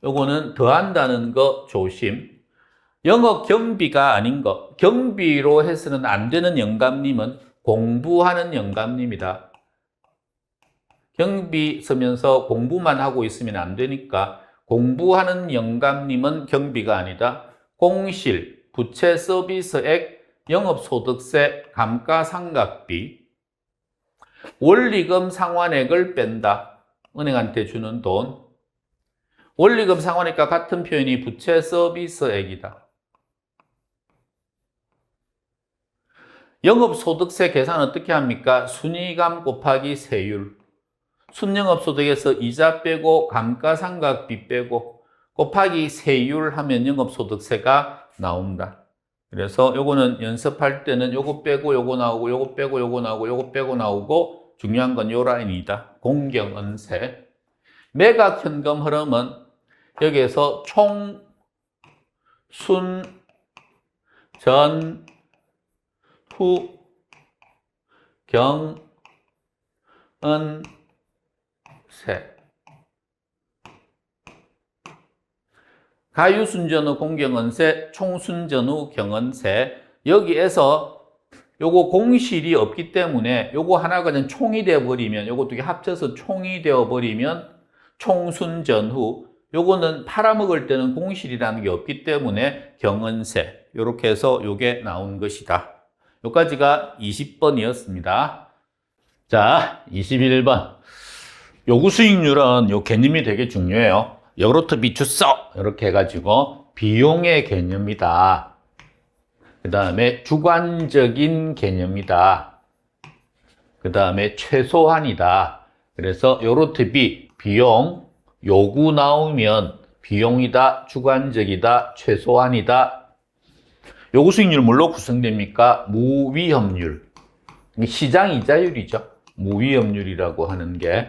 요거는 더한다는 거 조심. 영업 경비가 아닌 거. 경비로 해서는 안 되는 영감님은 공부하는 영감님이다. 경비 쓰면서 공부만 하고 있으면 안 되니까 공부하는 영감님은 경비가 아니다. 공실, 부채 서비스액, 영업소득세, 감가상각비, 원리금 상환액을 뺀다. 은행한테 주는 돈. 원리금 상환액과 같은 표현이 부채 서비스액이다. 영업소득세 계산 어떻게 합니까? 순이감 곱하기 세율. 순영업소득에서 이자 빼고 감가상각비 빼고 곱하기 세율 하면 영업소득세가 나온다. 그래서 요거는 연습할 때는 요거 빼고 요거 나오고 요거 빼고 요거 나오고 요거 빼고 나오고 중요한 건 요 라인이다. 공경은세. 매각 현금 흐름은 여기에서 총, 순, 전, 후, 경, 은, 세. 가유순전후 공경은세, 총순전후 경은세. 여기에서 요거 공실이 없기 때문에 요거 하나가 그냥 총이 되어버리면 요거 두 개 합쳐서 총이 되어버리면 총순전후. 요거는 팔아먹을 때는 공실이라는 게 없기 때문에 경은세. 요렇게 해서 요게 나온 것이다. 요까지가 20번이었습니다. 자, 21번. 요구 수익률은 요 개념이 되게 중요해요. 여로트 비추서 이렇게 해가지고 비용의 개념이다. 그 다음에 주관적인 개념이다. 그 다음에 최소한이다. 그래서 요로트 비, 비용, 요구 나오면 비용이다, 주관적이다, 최소한이다. 요구 수익률 뭘로 구성됩니까? 무위험률. 시장 이자율이죠. 무위험률이라고 하는 게.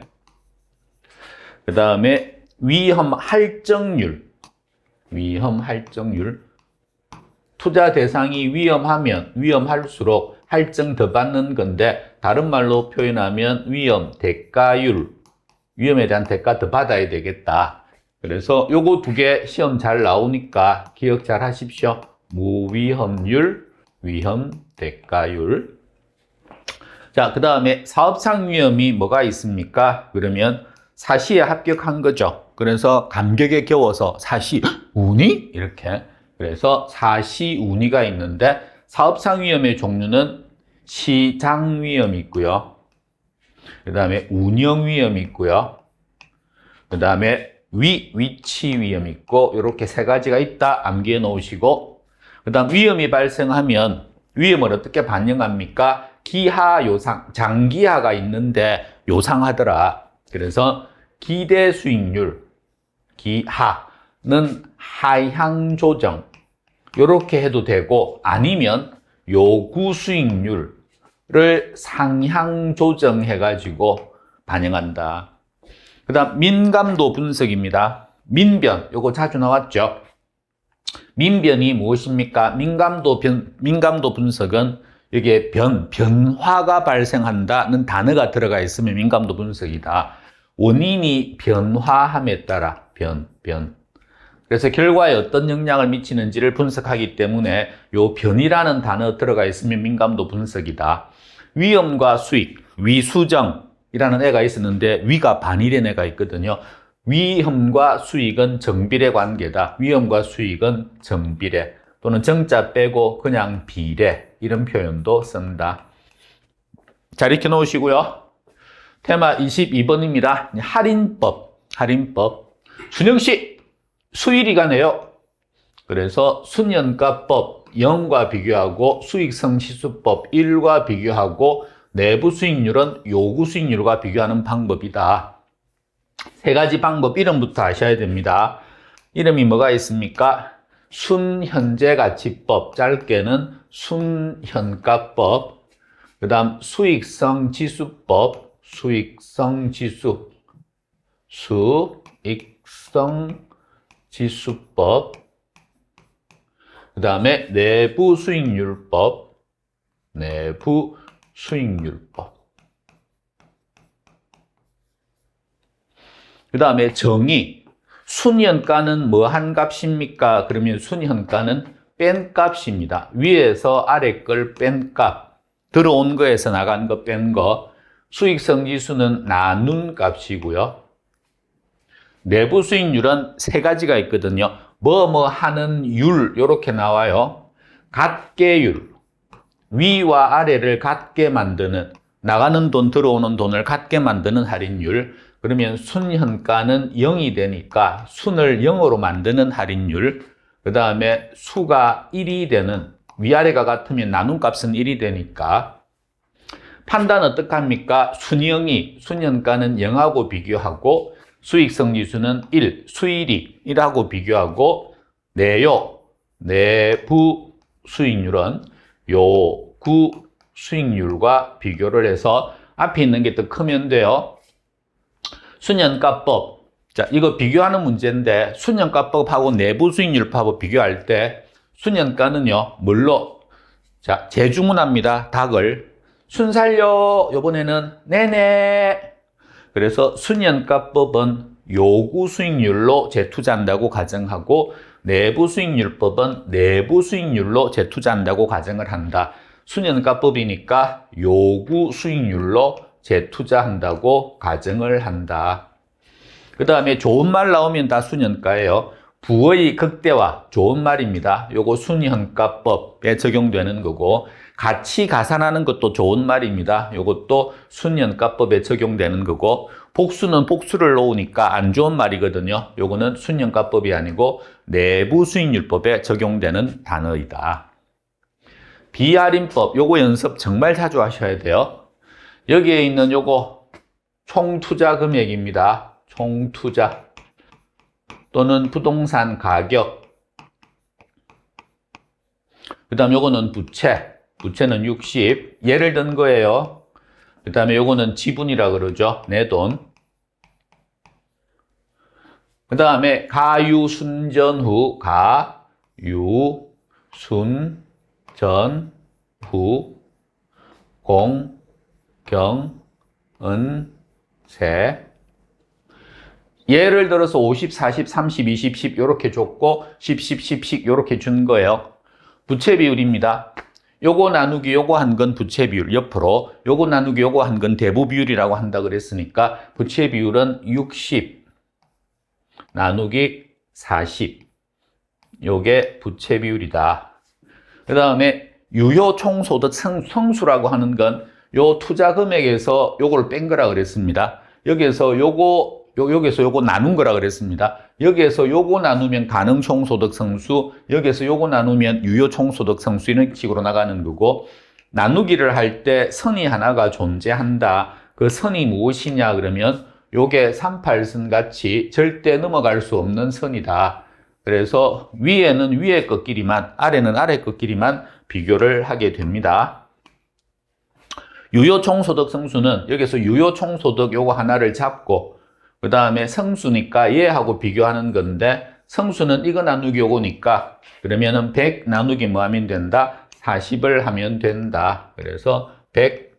그 다음에 위험 할증률. 위험 할증률. 투자 대상이 위험하면 위험할수록 할증 더 받는 건데 다른 말로 표현하면 위험 대가율. 위험에 대한 대가 더 받아야 되겠다. 그래서 요거 두 개 시험 잘 나오니까 기억 잘 하십시오. 무위험률, 위험 대가율. 자, 그 다음에 사업상 위험이 뭐가 있습니까? 그러면 사시에 합격한 거죠. 그래서 감격에 겨워서 사시, 운이? 이렇게. 그래서 사시, 운이가 있는데 사업상 위험의 종류는 시장 위험이 있고요. 그 다음에 운영 위험이 있고요. 그 다음에 위치 위험이 있고 이렇게 세 가지가 있다. 암기해 놓으시고 그 다음 위험이 발생하면 위험을 어떻게 반영합니까? 기하, 요상, 장기하가 있는데 요상하더라. 그래서 기대 수익률, 기하는 하향 조정 이렇게 해도 되고 아니면 요구 수익률을 상향 조정해 가지고 반영한다. 그 다음 민감도 분석입니다. 민변, 요거 자주 나왔죠. 민변이 무엇입니까? 민감도 분석은 이게 변화가 발생한다는 단어가 들어가 있으면 민감도 분석이다. 원인이 변화함에 따라 변. 그래서 결과에 어떤 영향을 미치는지를 분석하기 때문에 요 변이라는 단어 들어가 있으면 민감도 분석이다. 위험과 수익, 위수정이라는 애가 있었는데 위가 반일의 애가 있거든요. 위험과 수익은 정비례 관계다. 위험과 수익은 정비례 또는 정자 빼고 그냥 비례 이런 표현도 쓴다. 잘 익혀 놓으시고요. 테마 22번입니다. 할인법. 준영씨 수일이가 네요. 그래서 순연가법 0과 비교하고 수익성지수법 1과 비교하고 내부 수익률은 요구 수익률과 비교하는 방법이다. 세 가지 방법 이름부터 아셔야 됩니다. 이름이 뭐가 있습니까? 순현재가치법, 짧게는 순현가법, 그 다음 수익성지수법, 수익성지수법, 그 다음에 내부수익률법. 그 다음에 정의. 순현가는 뭐 한 값입니까? 그러면 순현가는 뺀 값입니다. 위에서 아래 걸 뺀 값. 들어온 거에서 나간 거 뺀 거. 수익성지수는 나눈 값이고요. 내부 수익률은 세 가지가 있거든요. 뭐 하는 율 이렇게 나와요. 같게율. 위와 아래를 같게 만드는 나가는 돈 들어오는 돈을 같게 만드는 할인율. 그러면 순현가는 0이 되니까 순을 0으로 만드는 할인율. 그 다음에 수가 1이 되는 위아래가 같으면 나눈 값은 1이 되니까 판단 어떻게 합니까? 순현가는 0하고 비교하고 수익성지수는 1, 수일이 1하고 비교하고 내부 수익률은 요구 수익률과 비교를 해서 앞에 있는 게 더 크면 돼요. 순현가법. 자, 이거 비교하는 문제인데 순현가법하고 내부 수익률법하고 비교할 때 순현가는요, 뭘로? 자, 재주문합니다. 닭을. 순 살려. 요번에는 네네. 그래서 순현가법은 요구 수익률로 재투자한다고 가정하고 내부 수익률법은 내부 수익률로 재투자한다고 가정을 한다. 순현가법이니까 요구 수익률로 재투자한다고 가정을 한다. 그 다음에 좋은 말 나오면 다 순현가예요. 부의 극대화, 좋은 말입니다. 요거 순현가법에 적용되는 거고 같이 가산하는 것도 좋은 말입니다. 요것도 순현가법에 적용되는 거고 복수는 복수를 놓으니까 안 좋은 말이거든요. 요거는 순현가법이 아니고 내부 수익률법에 적용되는 단어이다. 비할인법, 요거 연습 정말 자주 하셔야 돼요. 여기에 있는 요거 총투자 금액입니다. 총투자 또는 부동산 가격. 그 다음 요거는 부채는 60. 예를 든 거예요. 그 다음에 요거는 지분이라 그러죠. 내 돈. 그 다음에 가유순전후, 공경은세. 예를 들어서 50, 40, 30, 20, 10 이렇게 줬고 10, 10, 10, 10 이렇게 준 거예요. 부채 비율입니다. 요거 나누기 요거 한 건 부채 비율 옆으로, 요거 나누기 요거 한 건 대부 비율이라고 한다 그랬으니까 부채 비율은 60 나누기 40 요게 부채 비율이다. 그 다음에 유효 총소득 성수라고 하는 건 요 투자 금액에서 요걸 뺀 거라 그랬습니다. 여기에서 여기서 요거 나눈 거라 그랬습니다. 여기에서 요거 나누면 가능 총소득 성수, 여기에서 요거 나누면 유효 총소득 성수, 이런 식으로 나가는 거고, 나누기를 할 때 선이 하나가 존재한다. 그 선이 무엇이냐 그러면 요게 38선 같이 절대 넘어갈 수 없는 선이다. 그래서 위에는 위에 것끼리만, 아래는 아래 것끼리만 비교를 하게 됩니다. 유효 총소득 성수는 여기서 유효 총소득 요거 하나를 잡고, 그 다음에 성수니까 얘하고 비교하는 건데, 성수는 이거 나누기 요거니까, 그러면은 100 나누기 뭐 하면 된다? 40을 하면 된다. 그래서 100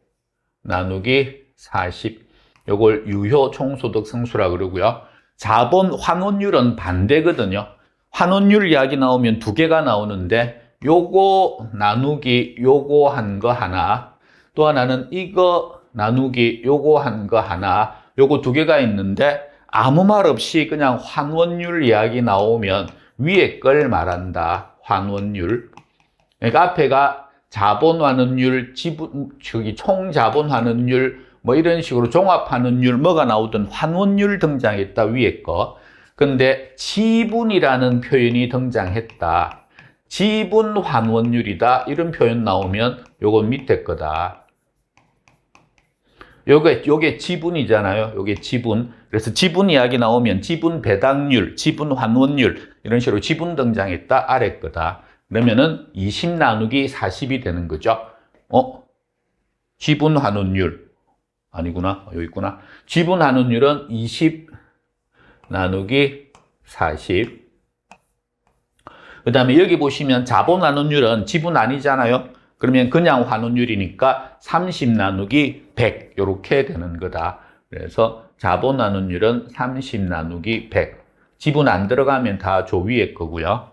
나누기 40. 요걸 유효 총소득 성수라 그러고요. 자본 환원율은 반대거든요. 환원율 이야기 나오면 두 개가 나오는데, 요거 나누기 요거 한 거 하나, 또 하나는 이거 나누기 요거 한 거 하나, 요거 두 개가 있는데 아무 말 없이 그냥 환원율 이야기 나오면 위에 걸 말한다. 환원율. 그러니까 앞에가 자본 환원율, 총 자본 환원율, 뭐 이런 식으로 종합 환원율 뭐가 나오든 환원율 등장했다. 위에 거. 근데 지분이라는 표현이 등장했다. 지분 환원율이다. 이런 표현 나오면 요건 밑에 거다. 요게 지분이잖아요. 요게 지분. 그래서 지분 이야기 나오면 지분 배당률, 지분 환원율, 이런 식으로 지분 등장했다. 아래 거다. 그러면은 20 나누기 40이 되는 거죠. 지분 환원율. 아니구나. 여기 있구나. 지분 환원율은 20 나누기 40. 그 다음에 여기 보시면 자본 환원율은 지분 아니잖아요. 그러면 그냥 환원율이니까 30 나누기 100 이렇게 되는 거다. 그래서 자본 환원율은 30 나누기 100. 지분 안 들어가면 다 조 위에 거고요.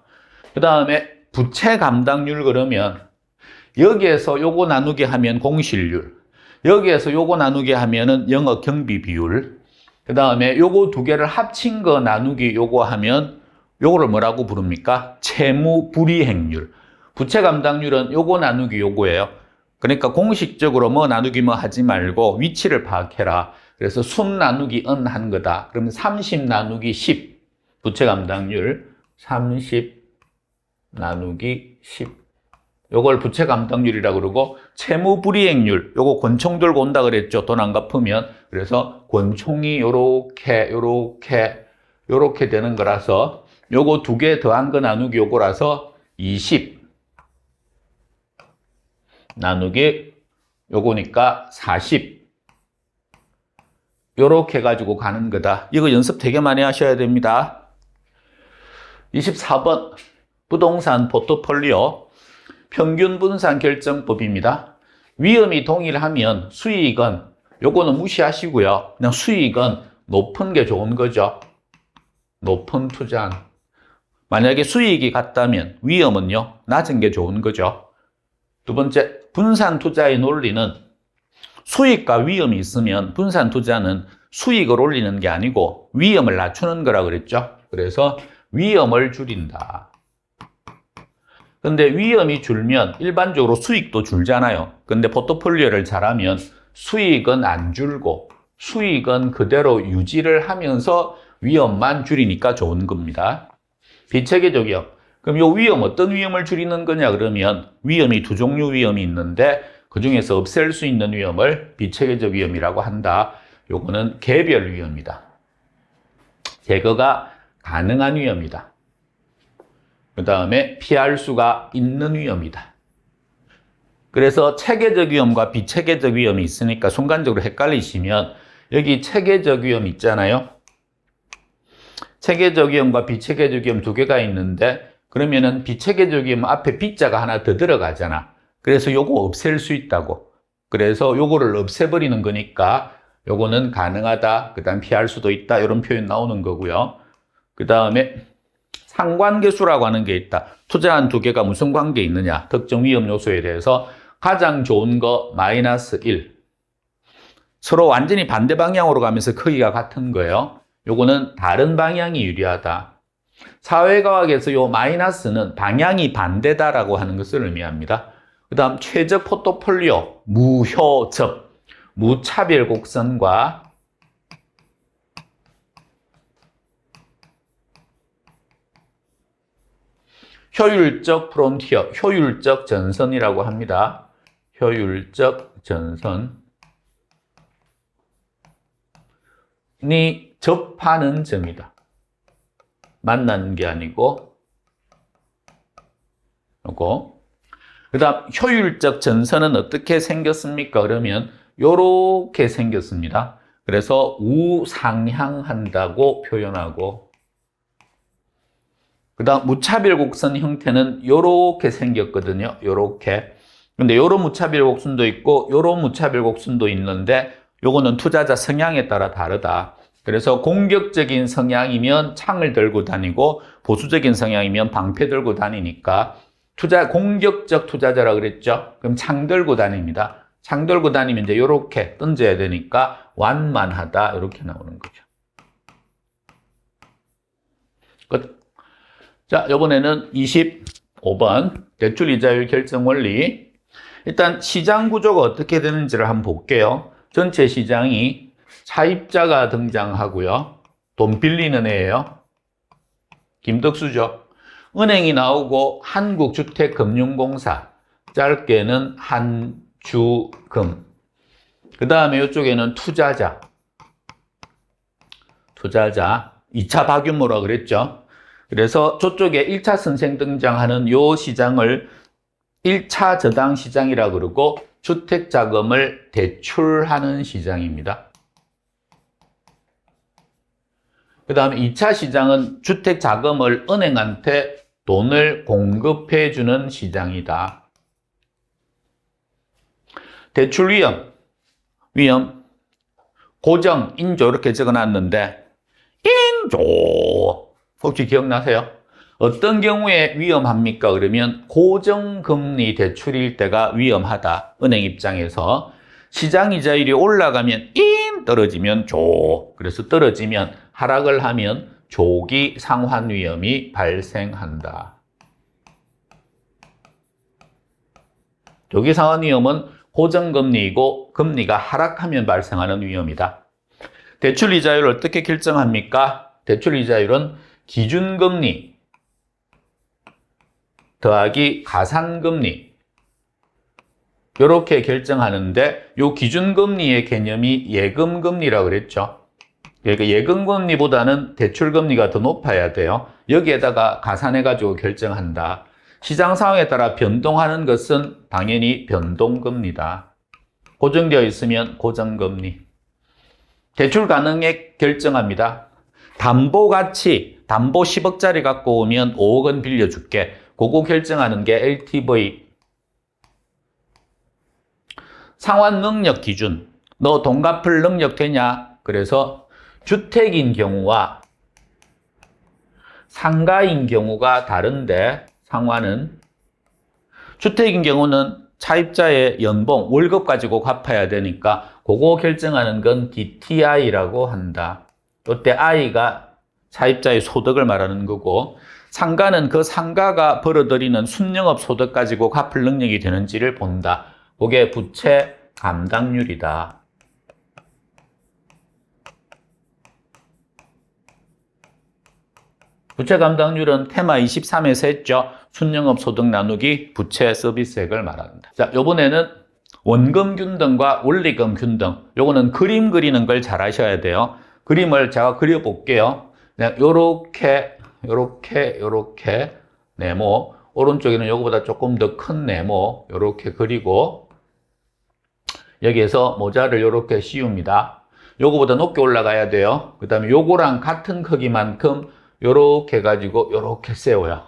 그 다음에 부채 감당률 그러면 여기에서 요거 나누기 하면 공실률, 여기에서 요거 나누기 하면은 영업 경비 비율, 그 다음에 요거 두 개를 합친 거 나누기 요거 하면 요거를 뭐라고 부릅니까? 채무 불이행률. 부채 감당률은 요거 나누기 요거예요. 그러니까 공식적으로 뭐 나누기 뭐 하지 말고 위치를 파악해라. 그래서 순 나누기 은 한 거다. 그러면 30 나누기 10. 부채 감당률 30 나누기 10. 요걸 부채 감당률이라고 그러고, 채무 불이행률 요거 권총 들고 온다 그랬죠. 돈 안 갚으면. 그래서 권총이 요렇게 되는 거라서 요거 두 개 더한 거 나누기 요거라서 20 나누기 요거니까 40. 요렇게 가지고 가는 거다. 이거 연습 되게 많이 하셔야 됩니다. 24번 부동산 포트폴리오 평균 분산 결정법입니다. 위험이 동일하면 수익은 요거는 무시하시고요. 그냥 수익은 높은 게 좋은 거죠. 높은 투자. 만약에 수익이 같다면 위험은요, 낮은 게 좋은 거죠. 두 번째, 분산 투자의 논리는 수익과 위험이 있으면 분산 투자는 수익을 올리는 게 아니고 위험을 낮추는 거라 그랬죠. 그래서 위험을 줄인다. 근데 위험이 줄면 일반적으로 수익도 줄잖아요. 근데 포트폴리오를 잘하면 수익은 안 줄고 수익은 그대로 유지를 하면서 위험만 줄이니까 좋은 겁니다. 비체계적 위험. 그럼 이 위험, 어떤 위험을 줄이는 거냐 그러면 위험이 두 종류 위험이 있는데 그 중에서 없앨 수 있는 위험을 비체계적 위험이라고 한다. 요거는 개별 위험이다. 제거가 가능한 위험이다. 그 다음에 피할 수가 있는 위험이다. 그래서 체계적 위험과 비체계적 위험이 있으니까 순간적으로 헷갈리시면 여기 체계적 위험 있잖아요. 체계적 위험과 비체계적 위험 두 개가 있는데 그러면은 비체계적 위험 앞에 B자가 하나 더 들어가잖아. 그래서 요거 없앨 수 있다고. 그래서 요거를 없애버리는 거니까 요거는 가능하다. 그 다음 피할 수도 있다. 이런 표현 나오는 거고요. 그 다음에 상관계수라고 하는 게 있다. 투자한 두 개가 무슨 관계 있느냐. 특정 위험 요소에 대해서 가장 좋은 거 마이너스 1. 서로 완전히 반대 방향으로 가면서 크기가 같은 거예요. 요거는 다른 방향이 유리하다. 사회과학에서 요 마이너스는 방향이 반대다라고 하는 것을 의미합니다. 그 다음 최적 포트폴리오, 무효적, 무차별 곡선과 효율적 프론티어, 효율적 전선이라고 합니다. 효율적 전선이 접하는 점이다. 만나는 게 아니고 요거. 그 다음 효율적 전선은 어떻게 생겼습니까? 그러면 요렇게 생겼습니다. 그래서 우상향한다고 표현하고, 그 다음 무차별 곡선 형태는 요렇게 생겼거든요. 요렇게. 근데 요런 무차별 곡선도 있고 요런 무차별 곡선도 있는데 요거는 투자자 성향에 따라 다르다. 그래서 공격적인 성향이면 창을 들고 다니고 보수적인 성향이면 방패 들고 다니니까 공격적 투자자라 그랬죠. 그럼 창 들고 다닙니다. 창 들고 다니면 이제 요렇게 던져야 되니까 완만하다. 이렇게 나오는 거죠. 끝. 자, 이번에는 25번 대출 이자율 결정 원리. 일단 시장 구조가 어떻게 되는지를 한번 볼게요. 전체 시장이 차입자가 등장하고요. 돈 빌리는 애예요. 김덕수죠. 은행이 나오고 한국주택금융공사, 짧게는 한주금. 그 다음에 이쪽에는 투자자, 2차 박유모라 그랬죠. 그래서 저쪽에 1차 선생 등장하는 요 시장을 1차 저당 시장이라 그러고 주택자금을 대출하는 시장입니다. 그 다음에 2차 시장은 주택자금을 은행한테 돈을 공급해 주는 시장이다. 대출 위험, 고정, 인조 이렇게 적어놨는데 인조 혹시 기억나세요? 어떤 경우에 위험합니까? 그러면 고정금리 대출일 때가 위험하다. 은행 입장에서. 시장 이자율이 올라가면 떨어지면 조. 그래서 떨어지면 하락을 하면 조기 상환 위험이 발생한다. 조기 상환 위험은 고정금리이고 금리가 하락하면 발생하는 위험이다. 대출 이자율을 어떻게 결정합니까? 대출 이자율은 기준금리 더하기 가산금리 이렇게 결정하는데 이 기준금리의 개념이 예금금리라고 그랬죠. 그러니까 예금금리보다는 대출금리가 더 높아야 돼요. 여기에다가 가산해가지고 결정한다. 시장 상황에 따라 변동하는 것은 당연히 변동금리다. 고정되어 있으면 고정금리. 대출 가능액 결정합니다. 담보가치, 담보 10억짜리 갖고 오면 5억은 빌려줄게. 그거 결정하는 게 LTV. 상환 능력 기준. 너 돈 갚을 능력 되냐? 그래서 주택인 경우와 상가인 경우가 다른데 상환은 주택인 경우는 차입자의 연봉, 월급 가지고 갚아야 되니까 그거 결정하는 건 DTI라고 한다. 이때 I가 차입자의 소득을 말하는 거고 상가는 그 상가가 벌어들이는 순영업 소득 가지고 갚을 능력이 되는지를 본다. 그게 부채 감당률이다. 부채 감당률은 테마 23에서 했죠. 순영업 소득 나누기 부채 서비스액을 말한다. 자, 요번에는 원금 균등과 원리금 균등. 요거는 그림 그리는 걸 잘 하셔야 돼요. 그림을 제가 그려볼게요. 요렇게 네모. 오른쪽에는 요거보다 조금 더 큰 네모. 요렇게 그리고 여기에서 모자를 요렇게 씌웁니다. 요거보다 높게 올라가야 돼요. 그 다음에 요거랑 같은 크기만큼 요렇게 해가지고 요렇게 세워요.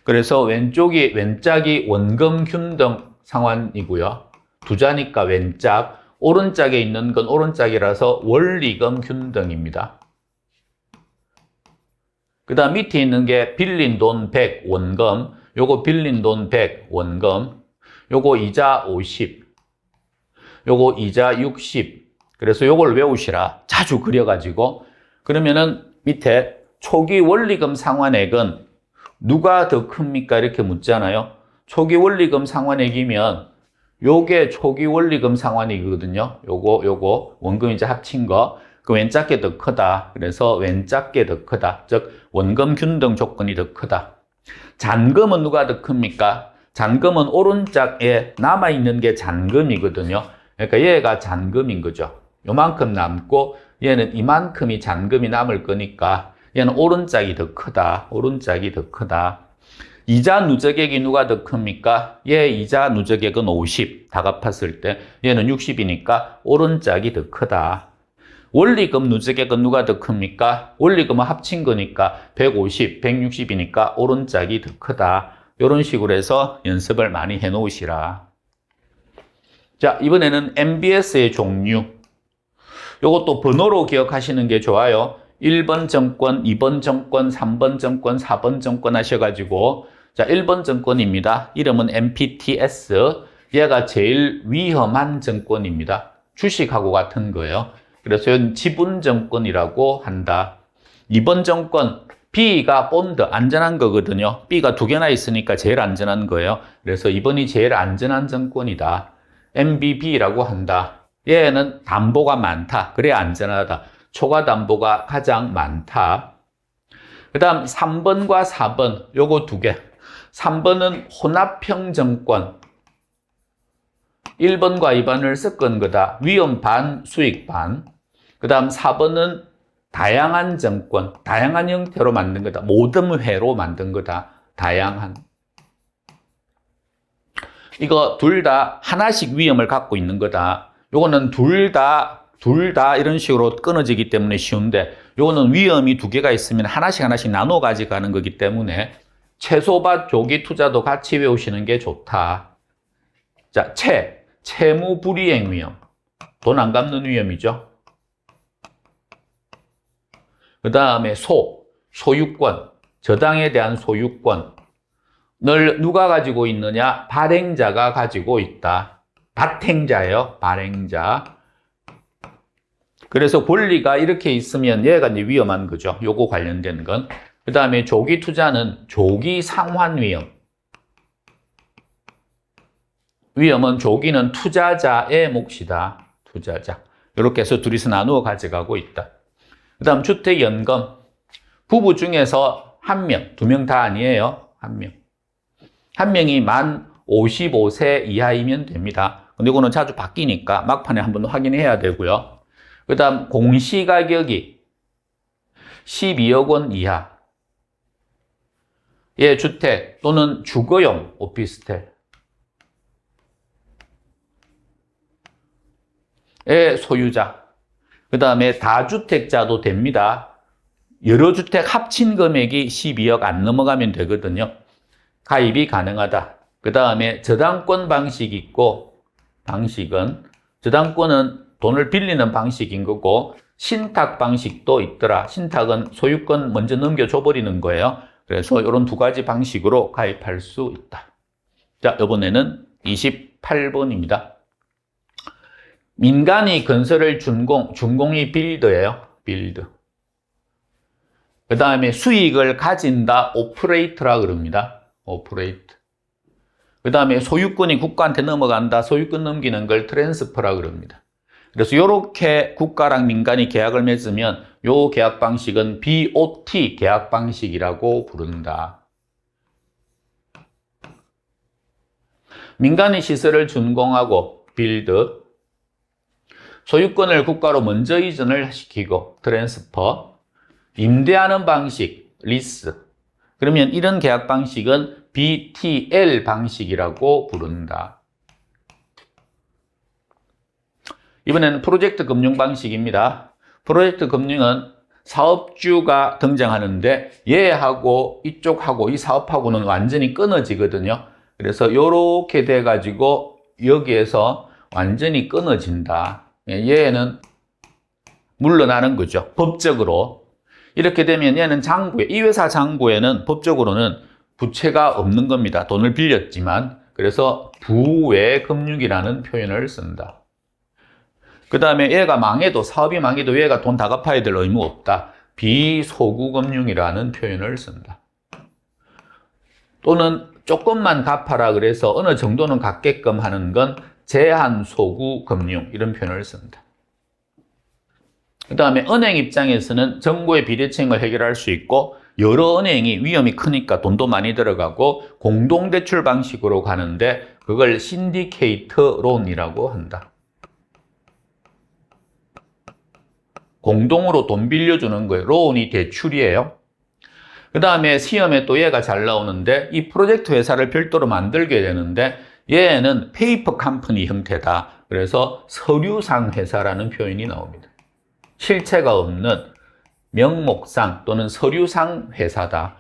그래서 왼짝이 원금 균등 상환이고요. 두자니까 왼짝, 오른짝에 있는 건 오른짝이라서 원리금 균등입니다. 그 다음 밑에 있는 게 빌린 돈 100 원금, 요거 빌린 돈 100 원금, 요거 이자 50, 요거 이자 60. 그래서 요걸 외우시라. 자주 그려가지고. 그러면은 밑에 초기 원리금 상환액은 누가 더 큽니까? 이렇게 묻잖아요. 초기 원리금 상환액이면 요게 초기 원리금 상환액이거든요. 요거 원금 이제 합친 거. 그 왼짝게 더 크다. 그래서 왼짝게 더 크다. 즉 원금 균등 조건이 더 크다. 잔금은 누가 더 큽니까? 잔금은 오른짝에 남아있는 게 잔금이거든요. 그러니까 얘가 잔금인 거죠. 요만큼 남고 얘는 이만큼이 잔금이 남을 거니까 얘는 오른짝이 더 크다. 오른짝이 더 크다. 이자 누적액이 누가 더 큽니까? 얘 이자 누적액은 50. 다 갚았을 때 얘는 60이니까 오른짝이 더 크다. 원리금 누적액은 누가 더 큽니까? 원리금은 합친 거니까 150, 160이니까 오른짝이 더 크다. 이런 식으로 해서 연습을 많이 해 놓으시라. 자, 이번에는 MBS의 종류. 요것도 번호로 기억하시는 게 좋아요. 1번 정권, 2번 정권, 3번 정권, 4번 정권 하셔가지고 자, 1번 정권입니다. 이름은 MPTS. 얘가 제일 위험한 정권입니다. 주식하고 같은 거예요. 그래서 이건 지분 정권이라고 한다. 2번 정권, B가 본드, 안전한 거거든요. B가 두 개나 있으니까 제일 안전한 거예요. 그래서 2번이 제일 안전한 정권이다. MBB라고 한다. 얘는 담보가 많다. 그래야 안전하다. 초과 담보가 가장 많다. 그 다음 3번과 4번, 요거 두 개. 3번은 혼합형 정권. 1번과 2번을 섞은 거다. 위험 반, 수익 반. 그 다음 4번은 다양한 정권, 다양한 형태로 만든 거다. 모든 회로 만든 거다. 다양한. 이거 둘 다 하나씩 위험을 갖고 있는 거다. 요거는 둘 다 이런 식으로 끊어지기 때문에 쉬운데, 요거는 위험이 두 개가 있으면 하나씩 나눠 가져가는 거기 때문에 채소밭 조기 투자도 같이 외우시는 게 좋다. 자, 채무 불이행 위험. 돈 안 갚는 위험이죠. 그 다음에 소유권. 저당에 대한 소유권. 늘 누가 가지고 있느냐? 발행자가 가지고 있다. 발행자예요. 발행자. 그래서 권리가 이렇게 있으면 얘가 이제 위험한 거죠. 요거 관련된 건. 그 다음에 조기 투자는 조기 상환 위험. 위험은 조기는 투자자의 몫이다. 투자자. 이렇게 해서 둘이서 나누어 가져가고 있다. 그 다음 주택연금. 부부 중에서 한 명, 두 명 다 아니에요. 한 명. 한 명이 만 55세 이하이면 됩니다. 근데 이거는 자주 바뀌니까 막판에 한번 확인해야 되고요. 그 다음 공시가격이 12억 원 이하. 예, 주택 또는 주거용 오피스텔. 의 소유자. 그 다음에 다주택자도 됩니다. 여러 주택 합친 금액이 12억 안 넘어가면 되거든요. 가입이 가능하다. 그 다음에 저당권 방식이 있고, 방식은 저당권은 돈을 빌리는 방식인 거고, 신탁 방식도 있더라. 신탁은 소유권 먼저 넘겨줘 버리는 거예요. 그래서 이런 두 가지 방식으로 가입할 수 있다. 자, 이번에는 28번입니다. 민간이 건설을 준공이 빌드예요. 빌드. 그 다음에 수익을 가진다. 오퍼레이트라 그럽니다. 오퍼레이트. 그 다음에 소유권이 국가한테 넘어간다. 소유권 넘기는 걸 트랜스퍼라 그럽니다. 그래서 이렇게 국가랑 민간이 계약을 맺으면 이 계약 방식은 BOT 계약 방식이라고 부른다. 민간이 시설을 준공하고 빌드. 소유권을 국가로 먼저 이전을 시키고 트랜스퍼. 임대하는 방식, 리스. 그러면 이런 계약 방식은 BTL 방식이라고 부른다. 이번에는 프로젝트 금융 방식입니다. 프로젝트 금융은 사업주가 등장하는데 얘하고 이쪽하고 이 사업하고는 완전히 끊어지거든요. 그래서 이렇게 돼가지고 여기에서 완전히 끊어진다. 얘는 물러나는 거죠. 법적으로. 이렇게 되면 얘는 장부에, 이 회사 장부에는 법적으로는 부채가 없는 겁니다. 돈을 빌렸지만. 그래서 부외금융이라는 표현을 쓴다. 그 다음에 얘가 망해도, 사업이 망해도 얘가 돈 다 갚아야 될 의무 없다. 비소구금융이라는 표현을 쓴다. 또는 조금만 갚아라 그래서 어느 정도는 갚게끔 하는 건 제한소구금융 이런 표현을 쓴다. 그 다음에 은행 입장에서는 정부의 비대칭을 해결할 수 있고 여러 은행이 위험이 크니까 돈도 많이 들어가고 공동대출 방식으로 가는데 그걸 신디케이트 론이라고 한다. 공동으로 돈 빌려주는 거예요. 론이 대출이에요. 그 다음에 시험에 또 얘가 잘 나오는데 이 프로젝트 회사를 별도로 만들게 되는데 얘는 페이퍼 컴퍼니 형태다. 그래서 서류상 회사라는 표현이 나옵니다. 실체가 없는 명목상 또는 서류상 회사다.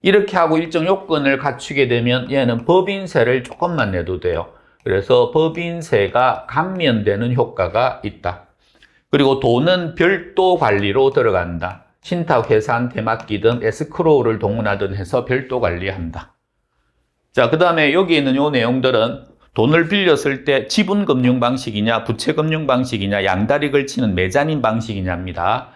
이렇게 하고 일정 요건을 갖추게 되면 얘는 법인세를 조금만 내도 돼요. 그래서 법인세가 감면되는 효과가 있다. 그리고 돈은 별도 관리로 들어간다. 신탁회사한테 맡기든 에스크로우를 동원하든 해서 별도 관리한다. 자, 그 다음에 여기 있는 요 내용들은 돈을 빌렸을 때 지분금융 방식이냐 부채금융 방식이냐 양다리 걸치는 메자닌 방식이냐입니다.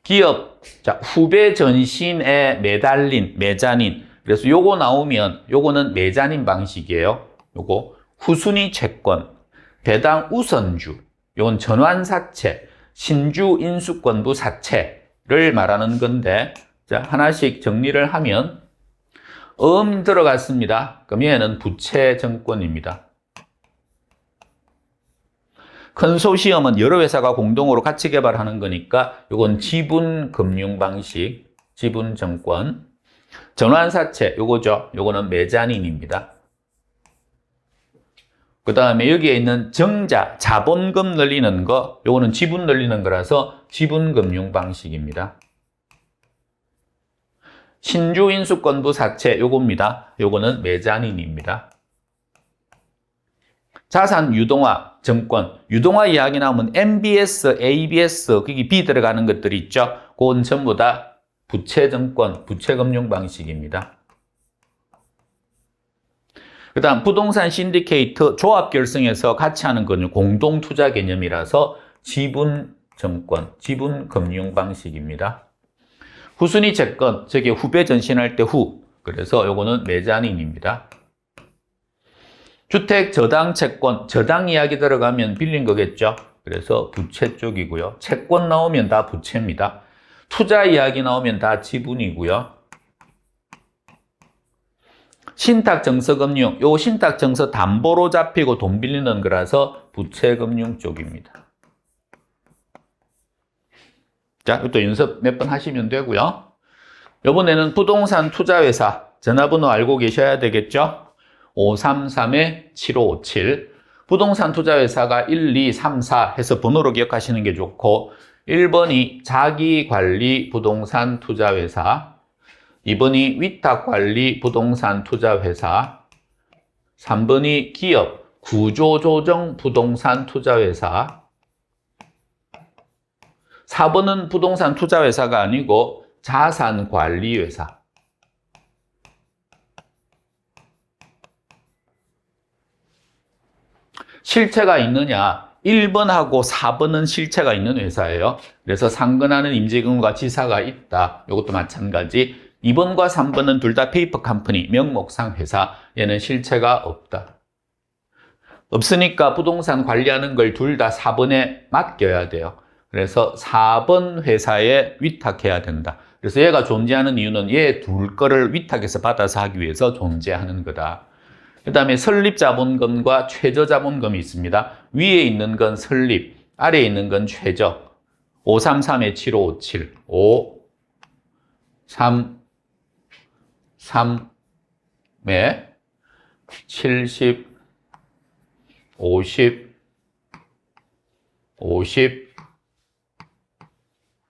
기업, 자, 후배 전신에 매달린 메자닌. 그래서 요거 나오면 요거는 메자닌 방식이에요. 요거 후순위 채권, 배당 우선주, 요건 전환사채, 신주 인수권부 사채를 말하는 건데, 자, 하나씩 정리를 하면 들어갔습니다. 그럼 얘는 부채증권입니다. 컨소시엄은 여러 회사가 공동으로 같이 개발하는 거니까 이건 지분금융 방식, 지분증권. 전환사채, 요거죠. 요거는 메자닌입니다. 그 다음에 여기에 있는 정자, 자본금 늘리는 거, 요거는 지분 늘리는 거라서 지분금융 방식입니다. 신주인수권부 사채, 요겁니다. 요거는 메자닌입니다. 자산 유동화 증권, 유동화 이야기 나오면 MBS, ABS, 거기 B 들어가는 것들이 있죠. 그건 전부 다 부채증권, 부채금융 방식입니다. 그 다음 부동산 신디케이트 조합 결성해서 같이 하는 건 공동투자 개념이라서 지분증권, 지분금융 방식입니다. 후순위 채권, 저게 후배 전신할 때 후, 그래서 요거는 메자닌입니다. 주택 저당 채권, 저당 이야기 들어가면 빌린 거겠죠. 그래서 부채 쪽이고요. 채권 나오면 다 부채입니다. 투자 이야기 나오면 다 지분이고요. 신탁정서금융, 요 신탁정서 담보로 잡히고 돈 빌리는 거라서 부채금융 쪽입니다. 자, 이것도 연습 몇 번 하시면 되고요. 이번에는 부동산 투자회사 전화번호 알고 계셔야 되겠죠? 533-7557 부동산 투자회사가 1, 2, 3, 4 해서 번호로 기억하시는 게 좋고 1번이 자기관리 부동산 투자회사 2번이 위탁관리 부동산 투자회사 3번이 기업 구조조정 부동산 투자회사 4번은 부동산 투자회사가 아니고 자산관리회사. 실체가 있느냐? 1번하고 4번은 실체가 있는 회사예요. 그래서 상근하는 임직원과 지사가 있다. 이것도 마찬가지. 2번과 3번은 둘 다 페이퍼 컴퍼니, 명목상 회사. 얘는 실체가 없다. 없으니까 부동산 관리하는 걸 둘 다 4번에 맡겨야 돼요. 그래서 4번 회사에 위탁해야 된다. 그래서 얘가 존재하는 이유는 얘 둘 거를 위탁해서 받아서 하기 위해서 존재하는 거다. 그 다음에 설립자본금과 최저자본금이 있습니다. 위에 있는 건 설립, 아래에 있는 건 최저. 533-7557, 5, 3, 3에 70, 50, 50,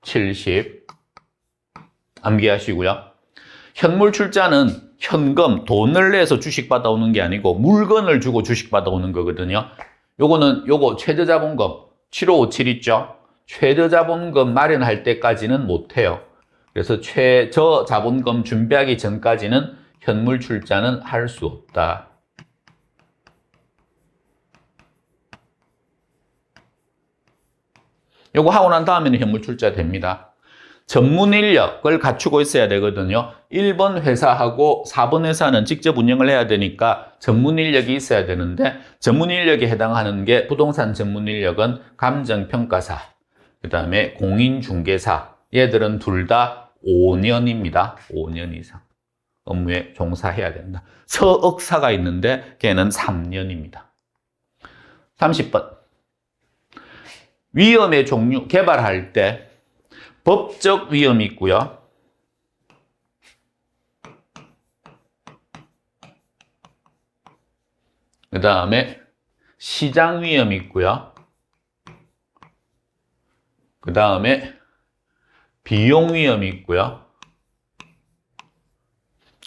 70 암기하시고요. 현물 출자는 현금, 돈을 내서 주식 받아오는 게 아니고 물건을 주고 주식 받아오는 거거든요. 요거는 요거 최저자본금 7557 있죠? 최저자본금 마련할 때까지는 못해요. 그래서 최저자본금 준비하기 전까지는 현물 출자는 할 수 없다. 요거 하고 난 다음에는 현물 출자 됩니다. 전문 인력을 갖추고 있어야 되거든요. 1번 회사하고 4번 회사는 직접 운영을 해야 되니까 전문 인력이 있어야 되는데 전문 인력에 해당하는 게 부동산 전문 인력은 감정평가사, 그 다음에 공인중개사, 얘들은 둘 다 5년입니다. 5년 이상 업무에 종사해야 된다. 서억사가 있는데 걔는 3년입니다. 30번. 위험의 종류, 개발할 때 법적 위험이 있고요. 그 다음에 시장 위험이 있고요. 그 다음에 비용 위험이 있고요.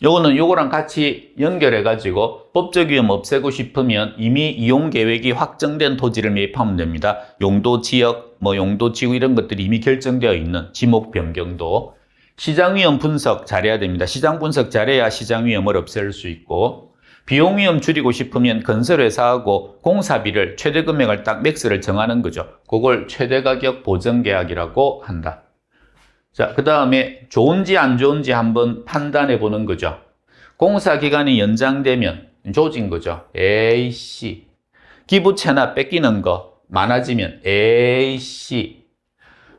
요거는 요거랑 같이 연결해가지고 법적 위험 없애고 싶으면 이미 이용 계획이 확정된 토지를 매입하면 됩니다. 용도 지역, 용도 지구 이런 것들이 이미 결정되어 있는 지목 변경도. 시장 위험 분석 잘해야 됩니다. 시장 분석 잘해야 시장 위험을 없앨 수 있고, 비용 위험 줄이고 싶으면 건설회사하고 공사비를 최대 금액을 딱 맥스를 정하는 거죠. 그걸 최대 가격 보전 계약이라고 한다. 자, 그 다음에 좋은지 안 좋은지 한번 판단해 보는 거죠. 공사 기간이 연장되면 좋아진 거죠. AC. 기부채나 뺏기는 거 많아지면 AC.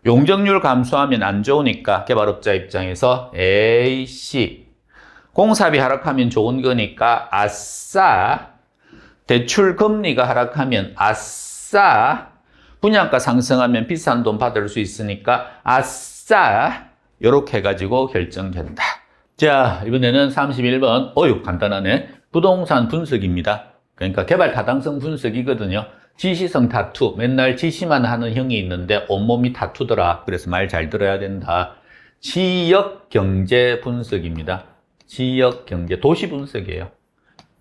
용적률 감소하면 안 좋으니까 개발업자 입장에서 AC. 공사비 하락하면 좋은 거니까 아싸. 대출 금리가 하락하면 아싸. 분양가 상승하면 비싼 돈 받을 수 있으니까 아싸. 이렇게 해가지고 결정된다. 자, 이번에는 31번. 어휴, 간단하네. 부동산 분석입니다. 그러니까 개발 타당성 분석이거든요. 지시성 타투. 맨날 지시만 하는 형이 있는데 온몸이 타투더라. 그래서 말 잘 들어야 된다. 지역 경제 분석입니다. 지역 경제, 도시 분석이에요.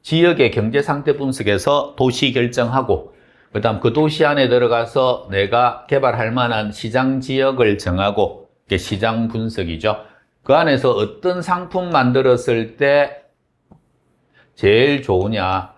지역의 경제 상태 분석에서 도시 결정하고, 그 다음 그 도시 안에 들어가서 내가 개발할 만한 시장 지역을 정하고, 이게 시장 분석이죠. 그 안에서 어떤 상품 만들었을 때 제일 좋으냐,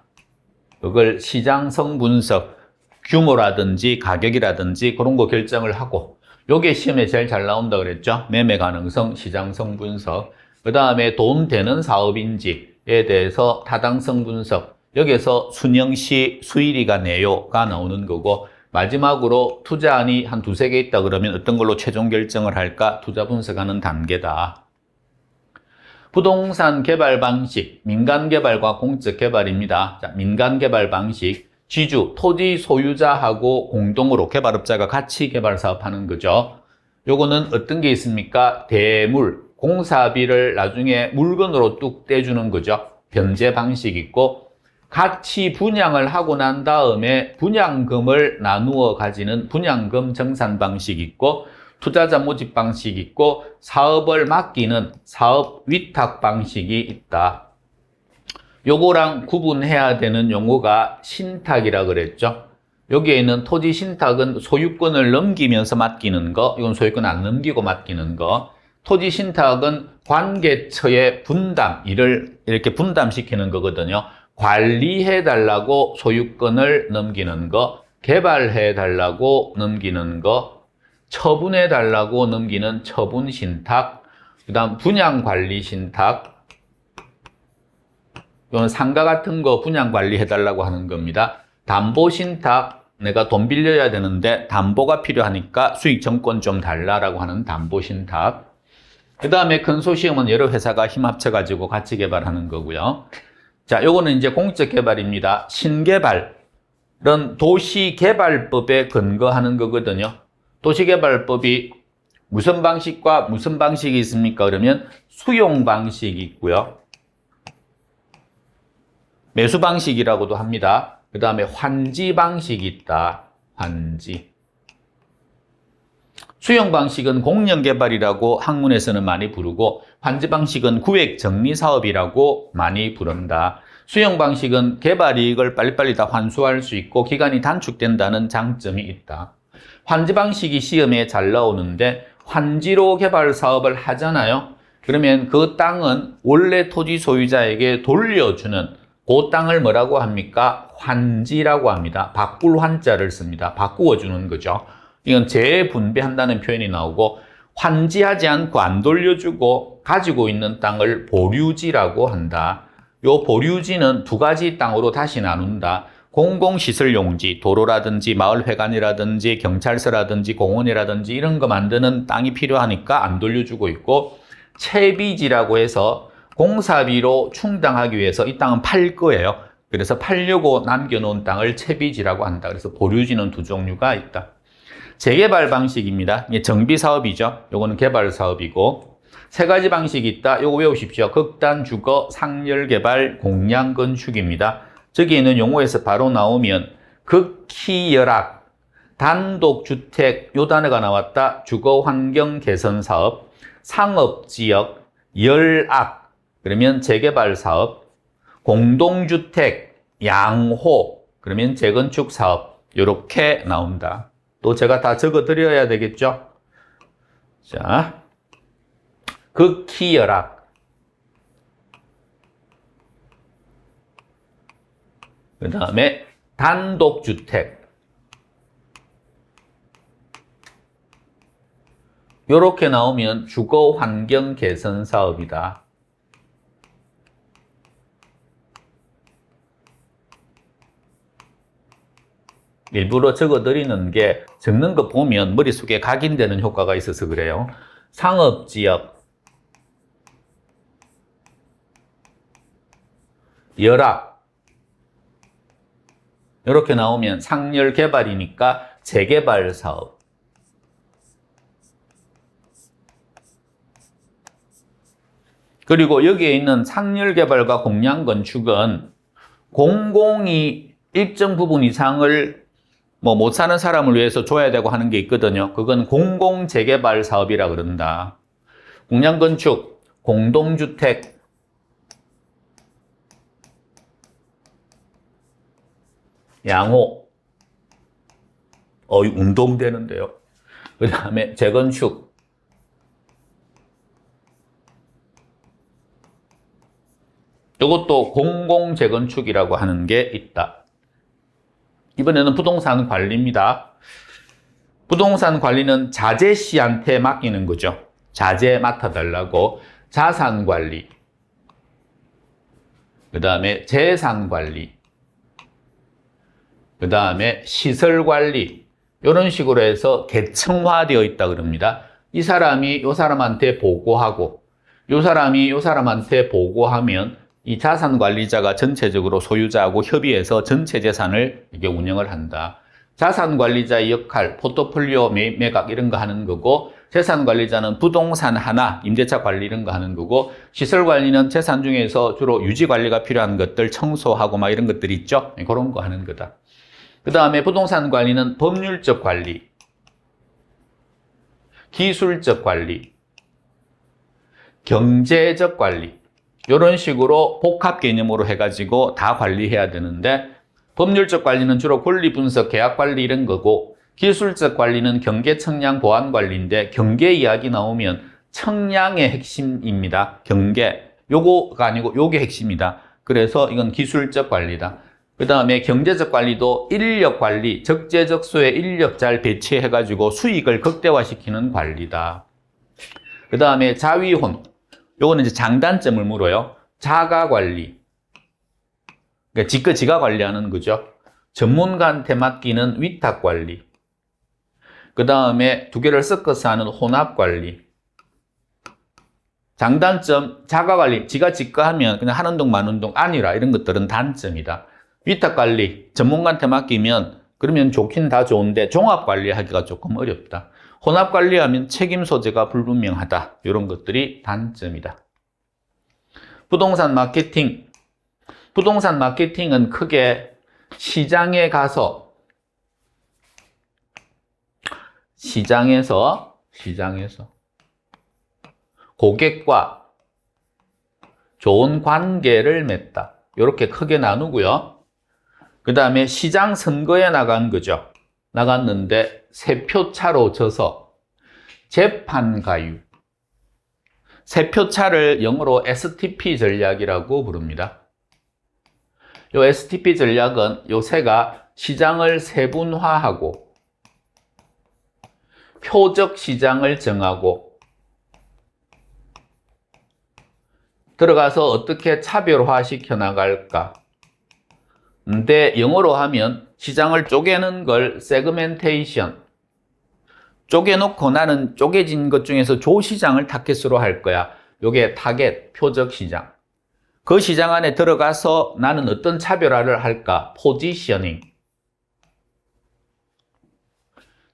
그걸 시장성 분석, 규모라든지 가격이라든지 그런 거 결정을 하고, 요게 시험에 제일 잘 나온다 그랬죠. 매매 가능성, 시장성 분석. 그 다음에 돈 되는 사업인지에 대해서 타당성 분석. 여기에서 순영시 수일이가 내요가 나오는 거고, 마지막으로 투자안이 한 두세 개 있다 그러면 어떤 걸로 최종 결정을 할까? 투자 분석하는 단계다. 부동산 개발 방식, 민간 개발과 공적 개발입니다. 자, 민간 개발 방식, 지주, 토지 소유자하고 공동으로 개발업자가 같이 개발 사업하는 거죠. 요거는 어떤 게 있습니까? 대물, 공사비를 나중에 물건으로 뚝 떼주는 거죠. 변제 방식 있고, 같이 분양을 하고 난 다음에 분양금을 나누어 가지는 분양금 정산 방식이 있고, 투자자 모집 방식이 있고, 사업을 맡기는 사업 위탁 방식이 있다. 요거랑 구분해야 되는 용어가 신탁이라 그랬죠. 여기에 있는 토지 신탁은 소유권을 넘기면서 맡기는 거, 이건 소유권 안 넘기고 맡기는 거. 토지 신탁은 관계처의 분담, 일을 이렇게 분담시키는 거거든요. 관리해달라고 소유권을 넘기는 거, 개발해달라고 넘기는 거, 처분해달라고 넘기는 처분신탁, 그 다음 분양관리신탁, 이건 상가 같은 거 분양관리해달라고 하는 겁니다. 담보신탁, 내가 돈 빌려야 되는데 담보가 필요하니까 수익정권 좀 달라라고 하는 담보신탁. 그 다음에 컨소시엄은 여러 회사가 힘 합쳐가지고 같이 개발하는 거고요. 자, 요거는 이제 공적 개발입니다. 신개발은 도시개발법에 근거하는 거거든요. 도시개발법이 무슨 방식과 무슨 방식이 있습니까? 그러면 수용 방식이 있고요. 매수 방식이라고도 합니다. 그 다음에 환지 방식이 있다. 환지. 수용 방식은 공영개발이라고 학문에서는 많이 부르고, 환지 방식은 구획정리사업이라고 많이 부른다. 수용 방식은 개발 이익을 빨리빨리 다 환수할 수 있고 기간이 단축된다는 장점이 있다. 환지 방식이 시험에 잘 나오는데 환지로 개발 사업을 하잖아요. 그러면 그 땅은 원래 토지 소유자에게 돌려주는 그 땅을 뭐라고 합니까? 환지라고 합니다. 바꿀 환자를 씁니다. 바꾸어 주는 거죠. 이건 재분배한다는 표현이 나오고 환지하지 않고 안 돌려주고 가지고 있는 땅을 보류지라고 한다. 요 보류지는 두 가지 땅으로 다시 나눈다. 공공시설용지, 도로라든지 마을회관이라든지 경찰서라든지 공원이라든지 이런 거 만드는 땅이 필요하니까 안 돌려주고 있고, 채비지라고 해서 공사비로 충당하기 위해서 이 땅은 팔 거예요. 그래서 팔려고 남겨놓은 땅을 채비지라고 한다. 그래서 보류지는 두 종류가 있다. 재개발 방식입니다. 이게 정비사업이죠. 요거는 개발사업이고, 세 가지 방식이 있다. 요거 외우십시오. 극단 주거, 상열개발, 공량건축입니다. 저기에 있는 용어에서 바로 나오면 극히 열악, 단독주택 요 단어가 나왔다. 주거환경개선사업, 상업지역, 열악 그러면 재개발사업, 공동주택, 양호 그러면 재건축사업 이렇게 나온다. 또 제가 다 적어 드려야 되겠죠? 자, 극히 열악, 그 다음에 단독주택, 이렇게 나오면 주거환경 개선 사업이다. 일부러 적어드리는 게 적는 거 보면 머릿속에 각인되는 효과가 있어서 그래요. 상업지역, 열악, 이렇게 나오면 상열개발이니까 재개발 사업. 그리고 여기에 있는 상열개발과 공량건축은 공공이 일정 부분 이상을 못 사는 사람을 위해서 줘야 되고 하는 게 있거든요. 그건 공공재개발 사업이라 그런다. 공량건축, 공동주택, 양호, 운동되는데요. 그 다음에 재건축, 이것도 공공재건축이라고 하는 게 있다. 이번에는 부동산 관리입니다. 부동산 관리는 자재 씨한테 맡기는 거죠. 자재 맡아달라고. 자산 관리, 그 다음에 재산 관리, 그 다음에 시설 관리, 이런 식으로 해서 계층화되어 있다 그럽니다. 이 사람이 이 사람한테 보고하고, 이 사람이 이 사람한테 보고하면 이 자산 관리자가 전체적으로 소유자하고 협의해서 전체 재산을 이게 운영을 한다. 자산 관리자의 역할, 포트폴리오 매각 이런 거 하는 거고, 재산 관리자는 부동산 하나, 임대차 관리 이런 거 하는 거고, 시설 관리는 재산 중에서 주로 유지 관리가 필요한 것들 청소하고 막 이런 것들 있죠. 그런 거 하는 거다. 그 다음에 부동산 관리는 법률적 관리, 기술적 관리, 경제적 관리, 이런 식으로 복합 개념으로 해가지고 다 관리해야 되는데, 법률적 관리는 주로 권리 분석, 계약 관리 이런 거고, 기술적 관리는 경계, 청량, 보안 관리인데, 경계 이야기 나오면 청량의 핵심입니다. 경계. 요거가 아니고 요게 핵심이다. 그래서 이건 기술적 관리다. 그 다음에 경제적 관리도 인력 관리, 적재적소에 인력 잘 배치해가지고 수익을 극대화시키는 관리다. 그 다음에 자위혼. 요거는 이제 장단점을 물어요. 자가 관리. 그러니까 지가 지가 관리하는 거죠. 전문가한테 맡기는 위탁 관리. 그 다음에 두 개를 섞어서 하는 혼합 관리. 장단점, 자가 관리. 지가 지가 하면 그냥 하는 동 마는 동 아니라 이런 것들은 단점이다. 위탁 관리. 전문가한테 맡기면 그러면 좋긴 다 좋은데 종합 관리하기가 조금 어렵다. 혼합 관리하면 책임 소재가 불분명하다. 이런 것들이 단점이다. 부동산 마케팅. 부동산 마케팅은 크게 시장에 가서 시장에서 고객과 좋은 관계를 맺다. 이렇게 크게 나누고요. 그 다음에 시장 선거에 나간 거죠. 나갔는데 3표 차로 져서 재판가유. 3표 차를 영어로 STP 전략이라고 부릅니다. 요 STP 전략은 요 세가 시장을 세분화하고 표적 시장을 정하고 들어가서 어떻게 차별화시켜 나갈까. 근데 영어로 하면 시장을 쪼개는 걸 세그멘테이션. 쪼개놓고 나는 쪼개진 것 중에서 조시장을 타겟으로 할 거야. 요게 타겟, 표적 시장. 그 시장 안에 들어가서 나는 어떤 차별화를 할까? 포지셔닝.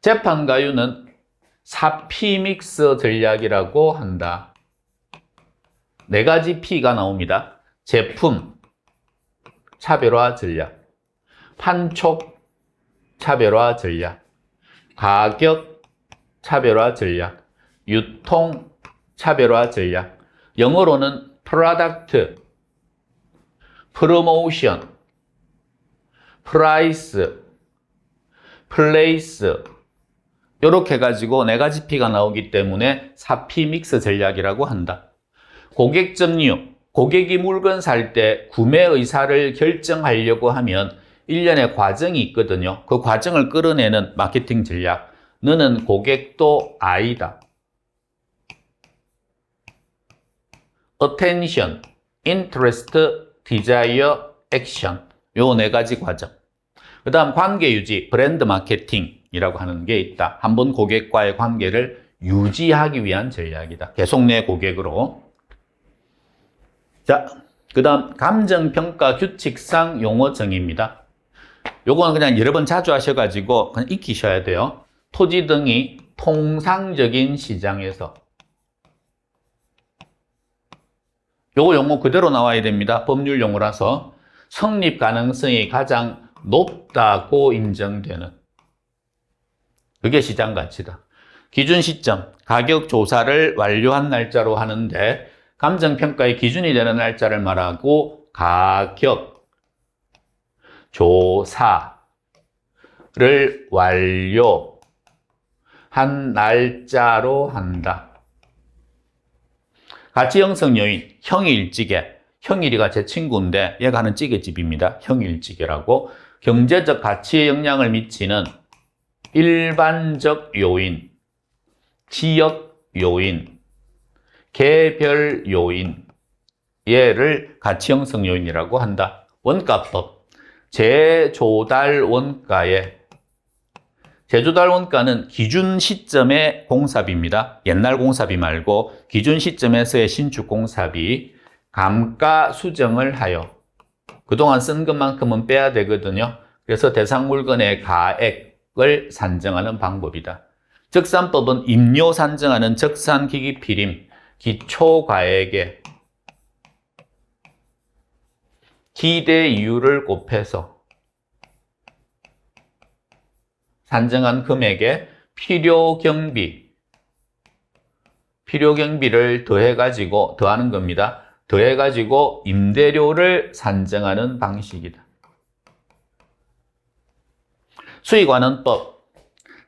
재판가유는 4P 믹스 전략이라고 한다. 4가지 P가 나옵니다. 제품, 차별화 전략. 판촉, 차별화 전략. 가격, 차별화 전략. 유통, 차별화 전략. 영어로는 product, promotion, price, place 이렇게 해가지고 4가지 P가 나오기 때문에 4P 믹스 전략이라고 한다. 고객 점유, 고객이 물건 살 때 구매 의사를 결정하려고 하면 일련의 과정이 있거든요. 그 과정을 끌어내는 마케팅 전략. 너는 고객도 아이다. attention, interest, desire, action. 요 4가지 과정. 그 다음 관계 유지, 브랜드 마케팅이라고 하는 게 있다. 한번 고객과의 관계를 유지하기 위한 전략이다. 계속 내 고객으로. 자, 그 다음 감정평가 규칙상 용어 정의입니다. 요거는 그냥 여러 번 자주 하셔가지고 그냥 익히셔야 돼요. 토지 등이 통상적인 시장에서. 요거 용어 그대로 나와야 됩니다. 법률 용어라서. 성립 가능성이 가장 높다고 인정되는. 그게 시장 가치다. 기준 시점, 가격 조사를 완료한 날짜로 하는데 감정평가의 기준이 되는 날짜를 말하고 가격 조사를 완료한 날짜로 한다. 가치 형성 요인, 형일찌개. 형일이가 제 친구인데 얘가 하는 찌개집입니다. 형일찌개라고. 경제적 가치에 영향을 미치는 일반적 요인, 지역 요인, 개별 요인, 얘를 가치 형성 요인이라고 한다. 원가법, 재조달 원가에, 재조달 원가는 기준 시점의 공사비입니다. 옛날 공사비 말고 기준 시점에서의 신축 공사비, 감가 수정을 하여 그동안 쓴 것만큼은 빼야 되거든요. 그래서 대상 물건의 가액을 산정하는 방법이다. 적산법은 임료 산정하는 적산기기필임, 기초가액에 기대 이율을 곱해서 산정한 금액에 필요경비를 더해가지고 더하는 겁니다. 더해가지고 임대료를 산정하는 방식이다. 수익완원법,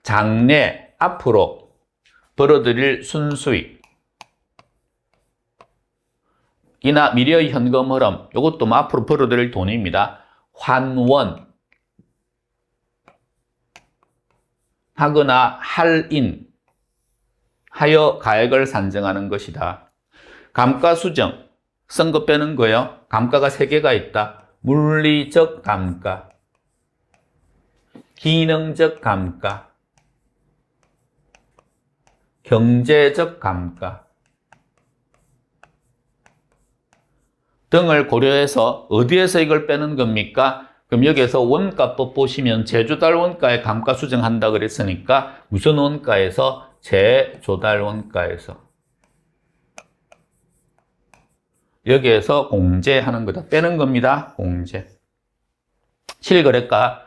장래, 앞으로 벌어들일 순수익 이나 미래의 현금 흐름, 이것도 앞으로 벌어들일 돈입니다. 환원 하거나 할인 하여 가액을 산정하는 것이다. 감가수정, 쓴 거 빼는 거예요. 감가가 3개가 있다. 물리적 감가, 기능적 감가, 경제적 감가 등을 고려해서 어디에서 이걸 빼는 겁니까? 그럼 여기에서 원가법 보시면 재조달 원가에 감가 수정한다 그랬으니까 무슨 원가에서? 재조달 원가에서. 여기에서 공제하는 거다. 빼는 겁니다. 공제. 실거래가,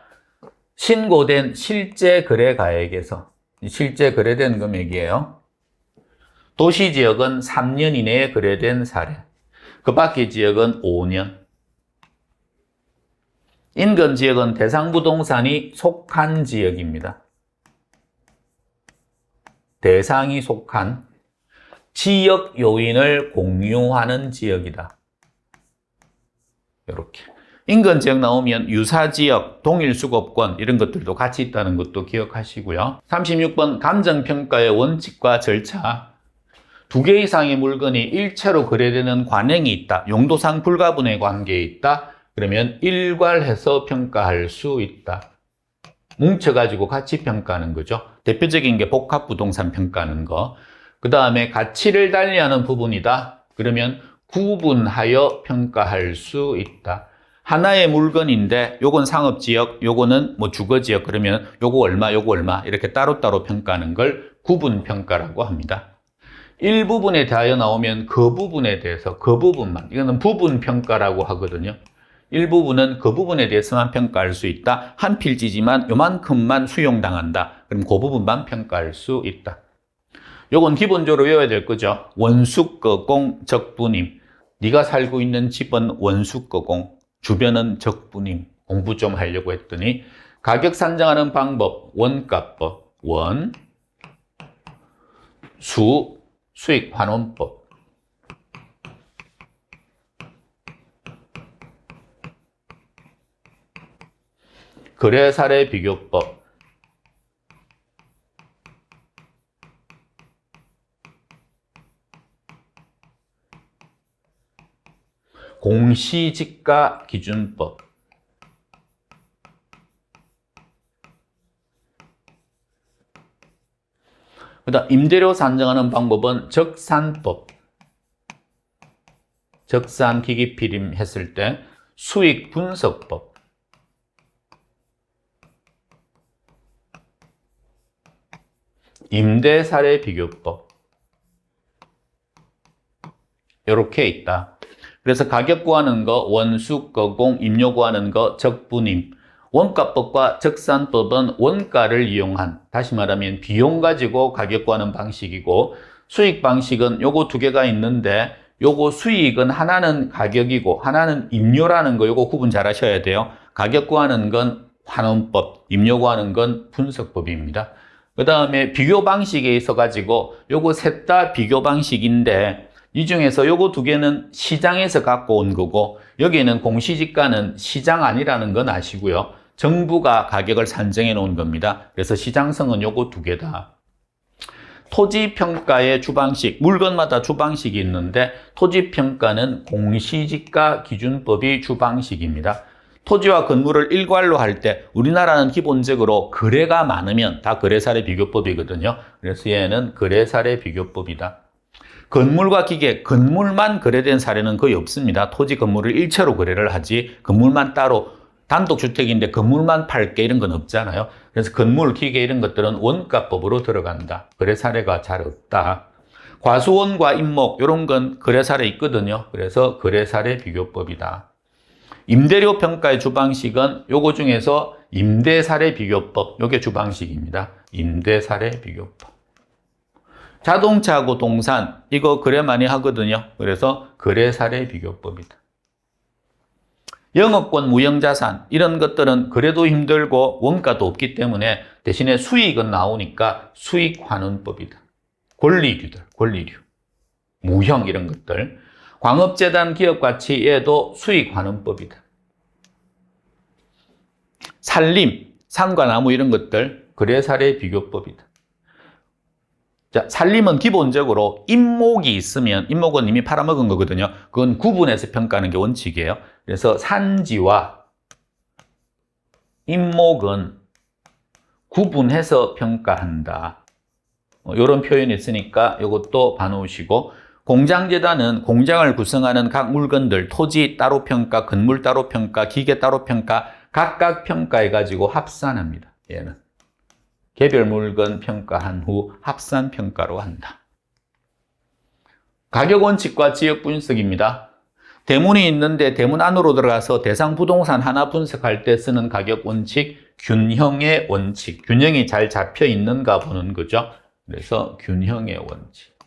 신고된 실제 거래가액에서, 실제 거래된 금액이에요. 도시지역은 3년 이내에 거래된 사례. 그 밖의 지역은 5년. 인근 지역은 대상 부동산이 속한 지역입니다. 대상이 속한 지역 요인을 공유하는 지역이다. 이렇게. 인근 지역 나오면 유사 지역, 동일 수급권 이런 것들도 같이 있다는 것도 기억하시고요. 36번 감정평가의 원칙과 절차. 2개 이상의 물건이 일체로 거래되는 관행이 있다. 용도상 불가분의 관계에 있다. 그러면 일괄해서 평가할 수 있다. 뭉쳐가지고 같이 평가하는 거죠. 대표적인 게 복합부동산 평가하는 거. 그 다음에 가치를 달리하는 부분이다. 그러면 구분하여 평가할 수 있다. 하나의 물건인데 요건 상업지역, 요거는 뭐 주거지역 그러면 요거 얼마, 요거 얼마 이렇게 따로따로 평가하는 걸 구분평가라고 합니다. 일부분에 대하여 나오면 그 부분에 대해서 그 부분만, 이거는 부분평가라고 하거든요. 일부분은 그 부분에 대해서만 평가할 수 있다. 한 필지지만 요만큼만 수용당한다. 그럼 그 부분만 평가할 수 있다. 요건 기본적으로 외워야 될 거죠. 원수거공 적분임. 네가 살고 있는 집은 원수거공, 주변은 적분임. 공부 좀 하려고 했더니 가격 산정하는 방법, 원가법, 원, 수익 환원법. 거래 사례 비교법. 공시지가 기준법. 그다음 임대료 산정하는 방법은 적산법. 적산 기기필임 했을 때 수익 분석법. 임대 사례 비교법. 이렇게 있다. 그래서 가격 구하는 거 원수 거공, 임료 구하는 거 적분임. 원가법과 적산법은 원가를 이용한, 다시 말하면 비용 가지고 가격 구하는 방식이고, 수익 방식은 요거 두 개가 있는데 요거 수익은 하나는 가격이고 하나는 임료라는 거, 요거 구분 잘 하셔야 돼요. 가격 구하는 건 환원법, 임료 구하는 건 분석법입니다. 그 다음에 비교 방식에 있어 가지고 요거 셋 다 비교 방식인데 이 중에서 요거 두 개는 시장에서 갖고 온 거고 여기에는 공시지가는 시장 아니라는 건 아시고요. 정부가 가격을 산정해 놓은 겁니다. 그래서 시장성은 요거 두 개다. 토지평가의 주방식, 물건마다 주방식이 있는데 토지평가는 공시지가 기준법이 주방식입니다. 토지와 건물을 일괄로 할 때 우리나라는 기본적으로 거래가 많으면 다 거래사례 비교법이거든요. 그래서 얘는 거래사례 비교법이다. 건물과 기계, 건물만 거래된 사례는 거의 없습니다. 토지 건물을 일체로 거래를 하지 건물만 따로 단독주택인데 건물만 팔게 이런 건 없잖아요. 그래서 건물, 기계 이런 것들은 원가법으로 들어간다. 거래 사례가 잘 없다. 과수원과 임목 이런 건 거래 사례 있거든요. 그래서 거래 사례 비교법이다. 임대료 평가의 주방식은 요거 중에서 임대 사례 비교법, 요게 주방식입니다. 임대 사례 비교법. 자동차하고 동산, 이거 거래 많이 하거든요. 그래서 거래 사례 비교법이다. 영업권, 무형자산 이런 것들은 거래도 힘들고 원가도 없기 때문에 대신에 수익은 나오니까 수익환원법이다. 권리류들, 권리류, 무형 이런 것들. 광업재단 기업가치 얘도 수익환원법이다. 산림, 산과 나무 이런 것들 거래사례 비교법이다. 자, 산림은 기본적으로 임목이 있으면, 임목은 이미 팔아먹은 거거든요. 그건 구분해서 평가하는 게 원칙이에요. 그래서 산지와 임목은 구분해서 평가한다. 이런 표현이 있으니까 이것도 봐놓으시고, 공장재단은 공장을 구성하는 각 물건들, 토지 따로 평가, 건물 따로 평가, 기계 따로 평가, 각각 평가해가지고 합산합니다. 얘는. 개별 물건 평가한 후 합산 평가로 한다. 가격 원칙과 지역 분석입니다. 대문이 있는데 대문 안으로 들어가서 대상 부동산 하나 분석할 때 쓰는 가격 원칙, 균형의 원칙. 균형이 잘 잡혀 있는가 보는 거죠. 그래서 균형의 원칙.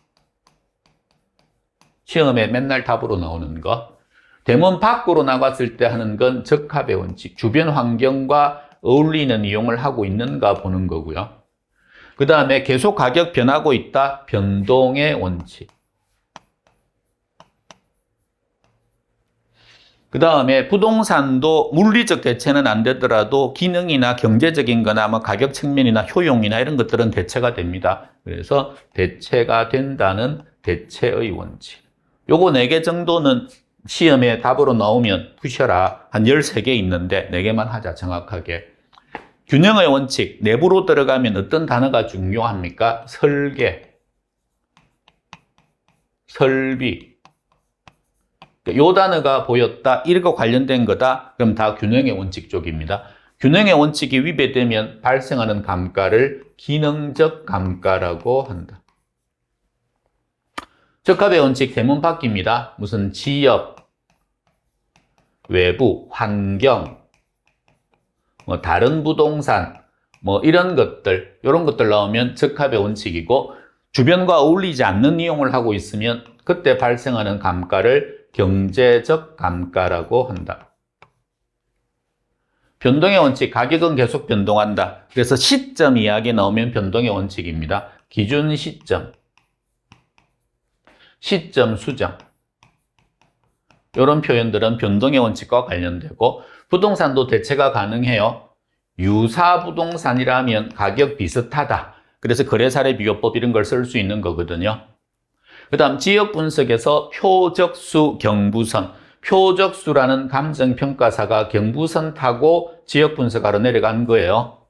시험에 맨날 답으로 나오는 거. 대문 밖으로 나갔을 때 하는 건 적합의 원칙, 주변 환경과 어울리는 이용을 하고 있는가 보는 거고요. 그 다음에 계속 가격 변하고 있다, 변동의 원칙. 그 다음에 부동산도 물리적 대체는 안 되더라도 기능이나 경제적인 거나 뭐 가격 측면이나 효용이나 이런 것들은 대체가 됩니다. 그래서 대체가 된다는 대체의 원칙. 요거 4개 정도는 시험에 답으로 나오면 푸셔라. 한 13개 있는데 4개만 하자, 정확하게. 균형의 원칙, 내부로 들어가면 어떤 단어가 중요합니까? 설계, 설비. 요 단어가 보였다, 이거 관련된 거다, 그럼 다 균형의 원칙 쪽입니다. 균형의 원칙이 위배되면 발생하는 감가를 기능적 감가라고 한다. 적합의 원칙 대문 밖입니다. 무슨 지역, 외부, 환경, 뭐 다른 부동산, 뭐 이런 것들, 이런 것들 나오면 적합의 원칙이고, 주변과 어울리지 않는 이용을 하고 있으면 그때 발생하는 감가를 경제적 감가라고 한다. 변동의 원칙, 가격은 계속 변동한다. 그래서 시점 이야기 나오면 변동의 원칙입니다. 기준 시점, 시점 수정, 이런 표현들은 변동의 원칙과 관련되고, 부동산도 대체가 가능해요. 유사 부동산이라면 가격 비슷하다. 그래서 거래사례 비교법 이런 걸 쓸 수 있는 거거든요. 그 다음 지역 분석에서 표적수, 경부선. 표적수라는 감정평가사가 경부선 타고 지역 분석하러 내려간 거예요.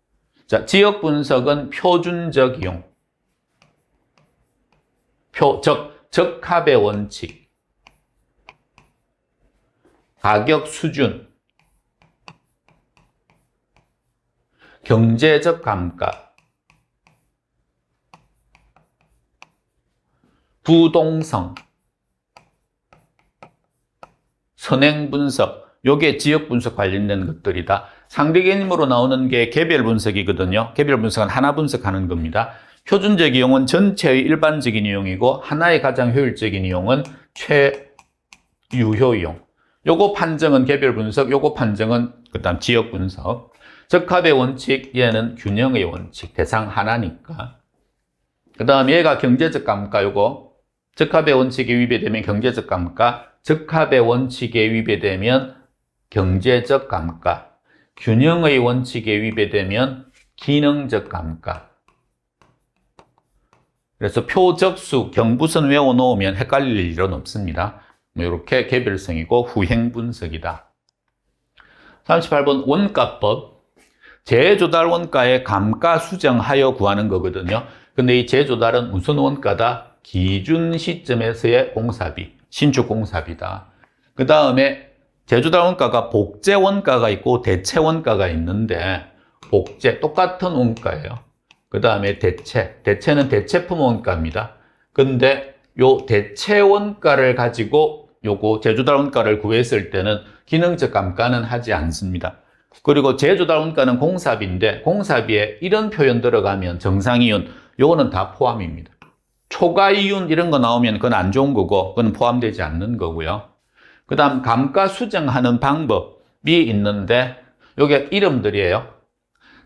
자, 지역 분석은 표준적 이용, 적합의 원칙, 가격 수준, 경제적 감가, 부동성, 선행 분석, 요게 지역 분석 관련된 것들이다. 상대 개념으로 나오는 게 개별 분석이거든요. 개별 분석은 하나 분석하는 겁니다. 표준적 이용은 전체의 일반적인 이용이고, 하나의 가장 효율적인 이용은 최유효 이용. 요거 판정은 개별 분석, 요거 판정은 그다음 지역 분석. 적합의 원칙, 얘는 균형의 원칙, 대상 하나니까. 그 다음 얘가 경제적 감가, 요거 적합의 원칙에 위배되면 경제적 감가, 적합의 원칙에 위배되면 경제적 감가, 균형의 원칙에 위배되면 기능적 감가. 그래서 표적수, 경부선 외워놓으면 헷갈릴 일은 없습니다. 이렇게 개별성이고 후행 분석이다. 38번 원가법. 재조달 원가의 감가 수정하여 구하는 거거든요. 근데 이 재조달은 무슨 원가다? 기준 시점에서의 공사비, 신축 공사비다. 그 다음에 재조달 원가가 복제 원가가 있고 대체 원가가 있는데, 복제 똑같은 원가예요. 그 다음에 대체는 대체품 원가입니다. 근데 요 대체 원가를 가지고 요거 재조달 원가를 구했을 때는 기능적 감가는 하지 않습니다. 그리고 재조달 원가는 공사비인데, 공사비에 이런 표현 들어가면 정상이윤, 요거는 다 포함입니다. 초과이윤 이런 거 나오면 그건 안 좋은 거고, 그건 포함되지 않는 거고요. 그 다음 감가 수정하는 방법이 있는데, 요게 이름들이에요.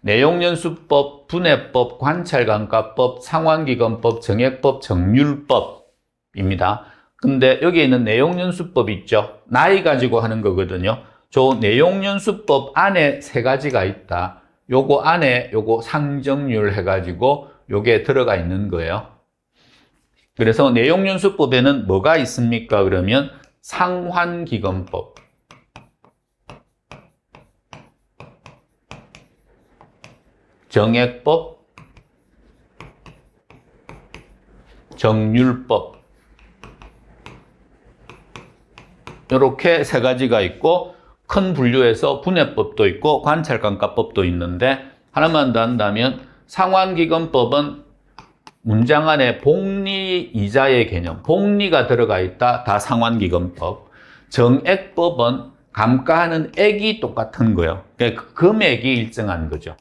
내용연수법, 분해법, 관찰감가법, 상환기금법, 정액법, 정률법입니다. 근데 여기에 있는 내용연수법 있죠? 나이 가지고 하는 거거든요. 저 내용연수법 안에 3가지가 있다. 요거 안에 요거 상정률 해가지고 요게 들어가 있는 거예요. 그래서 내용연수법에는 뭐가 있습니까? 그러면 상환기금법, 정액법, 정률법, 이렇게 3가지가 있고, 큰 분류에서 분해법도 있고 관찰감가법도 있는데, 하나만 더 한다면 상환기금법은 문장 안에 복리 이자의 개념, 복리가 들어가 있다. 다 상환기금법. 정액법은 감가하는 액이 똑같은 거예요. 그러니까 금액이 일정한 거죠.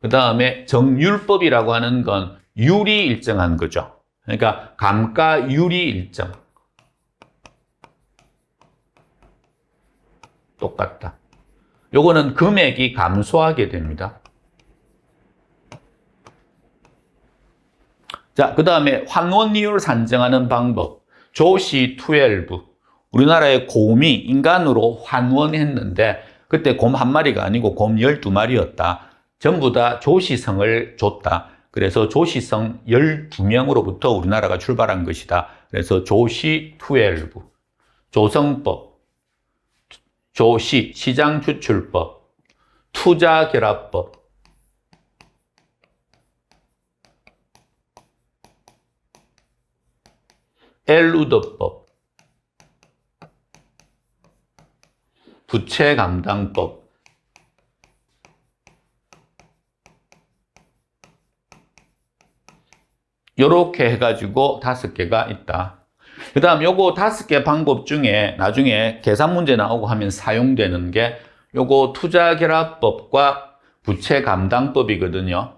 그 다음에 정률법이라고 하는 건 율이 일정한 거죠. 그러니까 감가율이 일정. 똑같다. 요거는 금액이 감소하게 됩니다. 자, 그 다음에 환원이율 산정하는 방법. 조시 12. 우리나라의 곰이 인간으로 환원했는데 그때 곰 한 마리가 아니고 곰 12마리였다. 전부 다 조시성을 줬다. 그래서 조시성 12명으로부터 우리나라가 출발한 것이다. 그래서 조시 12. 조성법, 조시, 시장추출법, 투자결합법, 엘루더법, 부채감당법, 요렇게 해가지고 5개가 있다. 그 다음 요거 5개 방법 중에 나중에 계산 문제 나오고 하면 사용되는 게 요거 투자결합법과 부채감당법이거든요.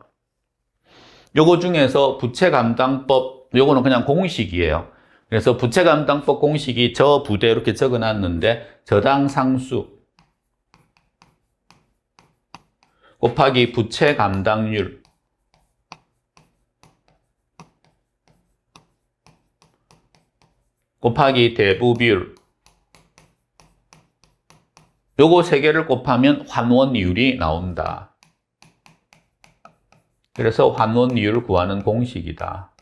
요거 중에서 부채감당법, 요거는 그냥 공식이에요. 그래서 부채감당법 공식이 저 부대 이렇게 적어놨는데 저당 상수 곱하기 부채감당률 곱하기 대부비율 요거 3개를 곱하면 환원이율이 나온다. 그래서 환원이율을 구하는 공식이다.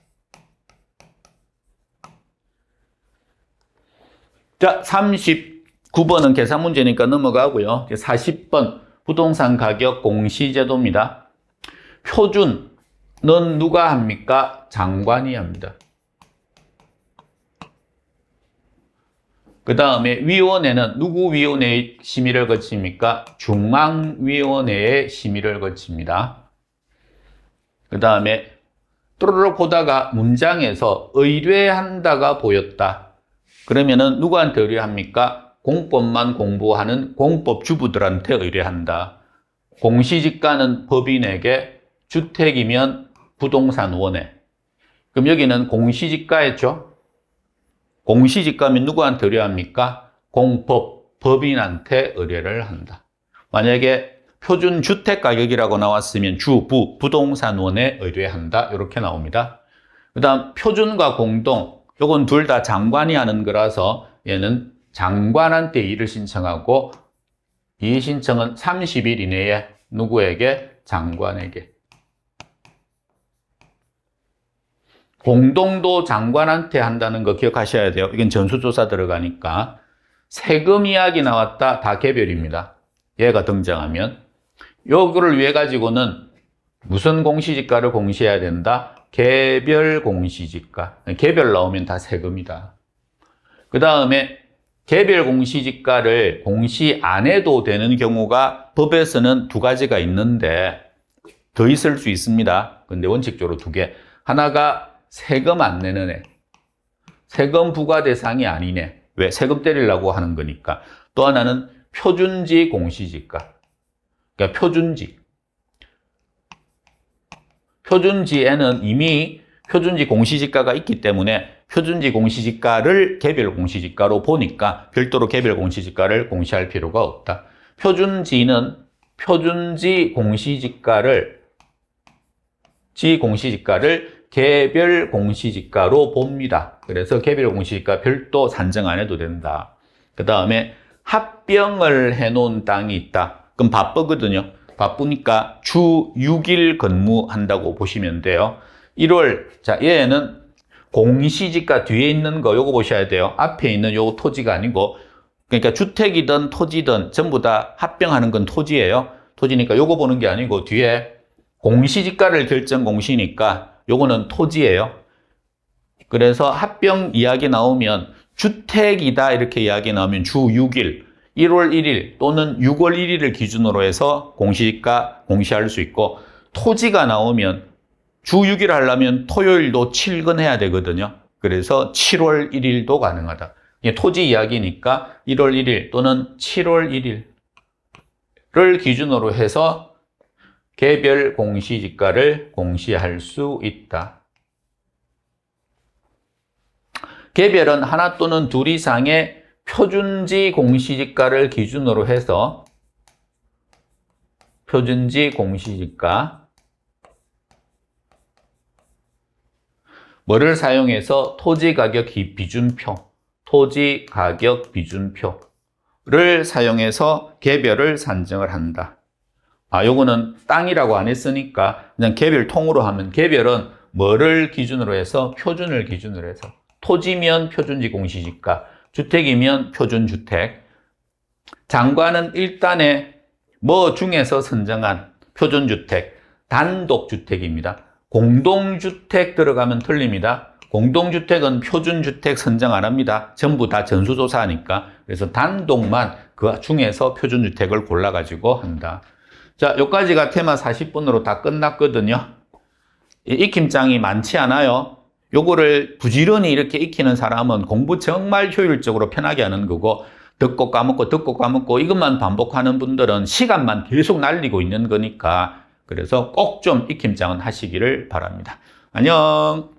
자, 39번은 계산 문제니까 넘어가고요. 40번 부동산 가격 공시제도입니다. 표준은 누가 합니까? 장관이 합니다. 그 다음에 위원회는 누구 위원회의 심의를 거칩니까? 중앙위원회의 심의를 거칩니다. 그 다음에 또르륵 보다가 문장에서 의뢰한다가 보였다. 그러면은 누구한테 의뢰합니까? 공법만 공부하는 공법주부들한테 의뢰한다. 공시지가는 법인에게, 주택이면 부동산원에. 그럼 여기는 공시지가였죠? 공시지가면 누구한테 의뢰합니까? 공법, 법인한테 의뢰를 한다. 만약에 표준주택가격이라고 나왔으면 주, 부동산원에 의뢰한다. 이렇게 나옵니다. 그 다음 표준과 공동, 요건 둘 다 장관이 하는 거라서 얘는 장관한테 이의를 신청하고 이의 신청은 30일 이내에 누구에게? 장관에게. 공동도 장관한테 한다는 거 기억하셔야 돼요. 이건 전수조사 들어가니까. 세금 이야기 나왔다. 다 개별입니다. 얘가 등장하면. 요거를 위해 가지고는 무슨 공시지가를 공시해야 된다? 개별 공시지가. 개별 나오면 다 세금이다. 그 다음에 개별 공시지가를 공시 안 해도 되는 경우가 법에서는 2가지가 있는데 더 있을 수 있습니다. 근데 원칙적으로 2개. 하나가 세금 안 내는 애. 세금 부과 대상이 아니네. 왜? 세금 때리려고 하는 거니까. 또 하나는 표준지 공시지가. 그러니까 표준지. 표준지에는 이미 표준지 공시지가가 있기 때문에 표준지 공시지가를 개별 공시지가로 보니까 별도로 개별 공시지가를 공시할 필요가 없다. 표준지는 표준지 공시지가를 개별 공시지가로 봅니다. 그래서 개별 공시지가 별도 산정 안 해도 된다. 그 다음에 합병을 해놓은 땅이 있다. 그럼 바쁘거든요. 바쁘니까 주 6일 근무한다고 보시면 돼요. 1월, 자, 얘는 공시지가 뒤에 있는 거 요거 보셔야 돼요. 앞에 있는 요 토지가 아니고, 그러니까 주택이든 토지든 전부 다 합병하는 건 토지예요. 토지니까 요거 보는 게 아니고 뒤에 공시지가를 결정 공시니까 요거는 토지예요. 그래서 합병 이야기 나오면 주택이다 이렇게 이야기 나오면 주 6일, 1월 1일 또는 6월 1일을 기준으로 해서 공시지가 공시할 수 있고, 토지가 나오면 주 6일 하려면 토요일도 출근해야 되거든요. 그래서 7월 1일도 가능하다. 토지 이야기니까 1월 1일 또는 7월 1일을 기준으로 해서 개별 공시지가를 공시할 수 있다. 개별은 하나 또는 둘 이상의 표준지 공시지가를 기준으로 해서 표준지 공시지가 뭐를 사용해서 토지가격 비준표, 토지가격 비준표를 사용해서 개별을 산정을 한다. 요거는 땅이라고 안 했으니까 그냥 개별 통으로 하면 개별은 뭐를 기준으로 해서 표준을 기준으로 해서 토지면 표준지 공시지가, 주택이면 표준주택. 장관은 일단에 뭐 중에서 선정한 표준주택, 단독주택입니다. 공동주택 들어가면 틀립니다. 공동주택은 표준주택 선정 안 합니다. 전부 다 전수조사하니까. 그래서 단독만 그 중에서 표준주택을 골라가지고 한다. 자, 여기까지가 테마 40분으로 다 끝났거든요. 익힘장이 많지 않아요. 요거를 부지런히 이렇게 익히는 사람은 공부 정말 효율적으로 편하게 하는 거고, 듣고 까먹고 이것만 반복하는 분들은 시간만 계속 날리고 있는 거니까, 그래서 꼭 좀 익힘장은 하시기를 바랍니다. 안녕.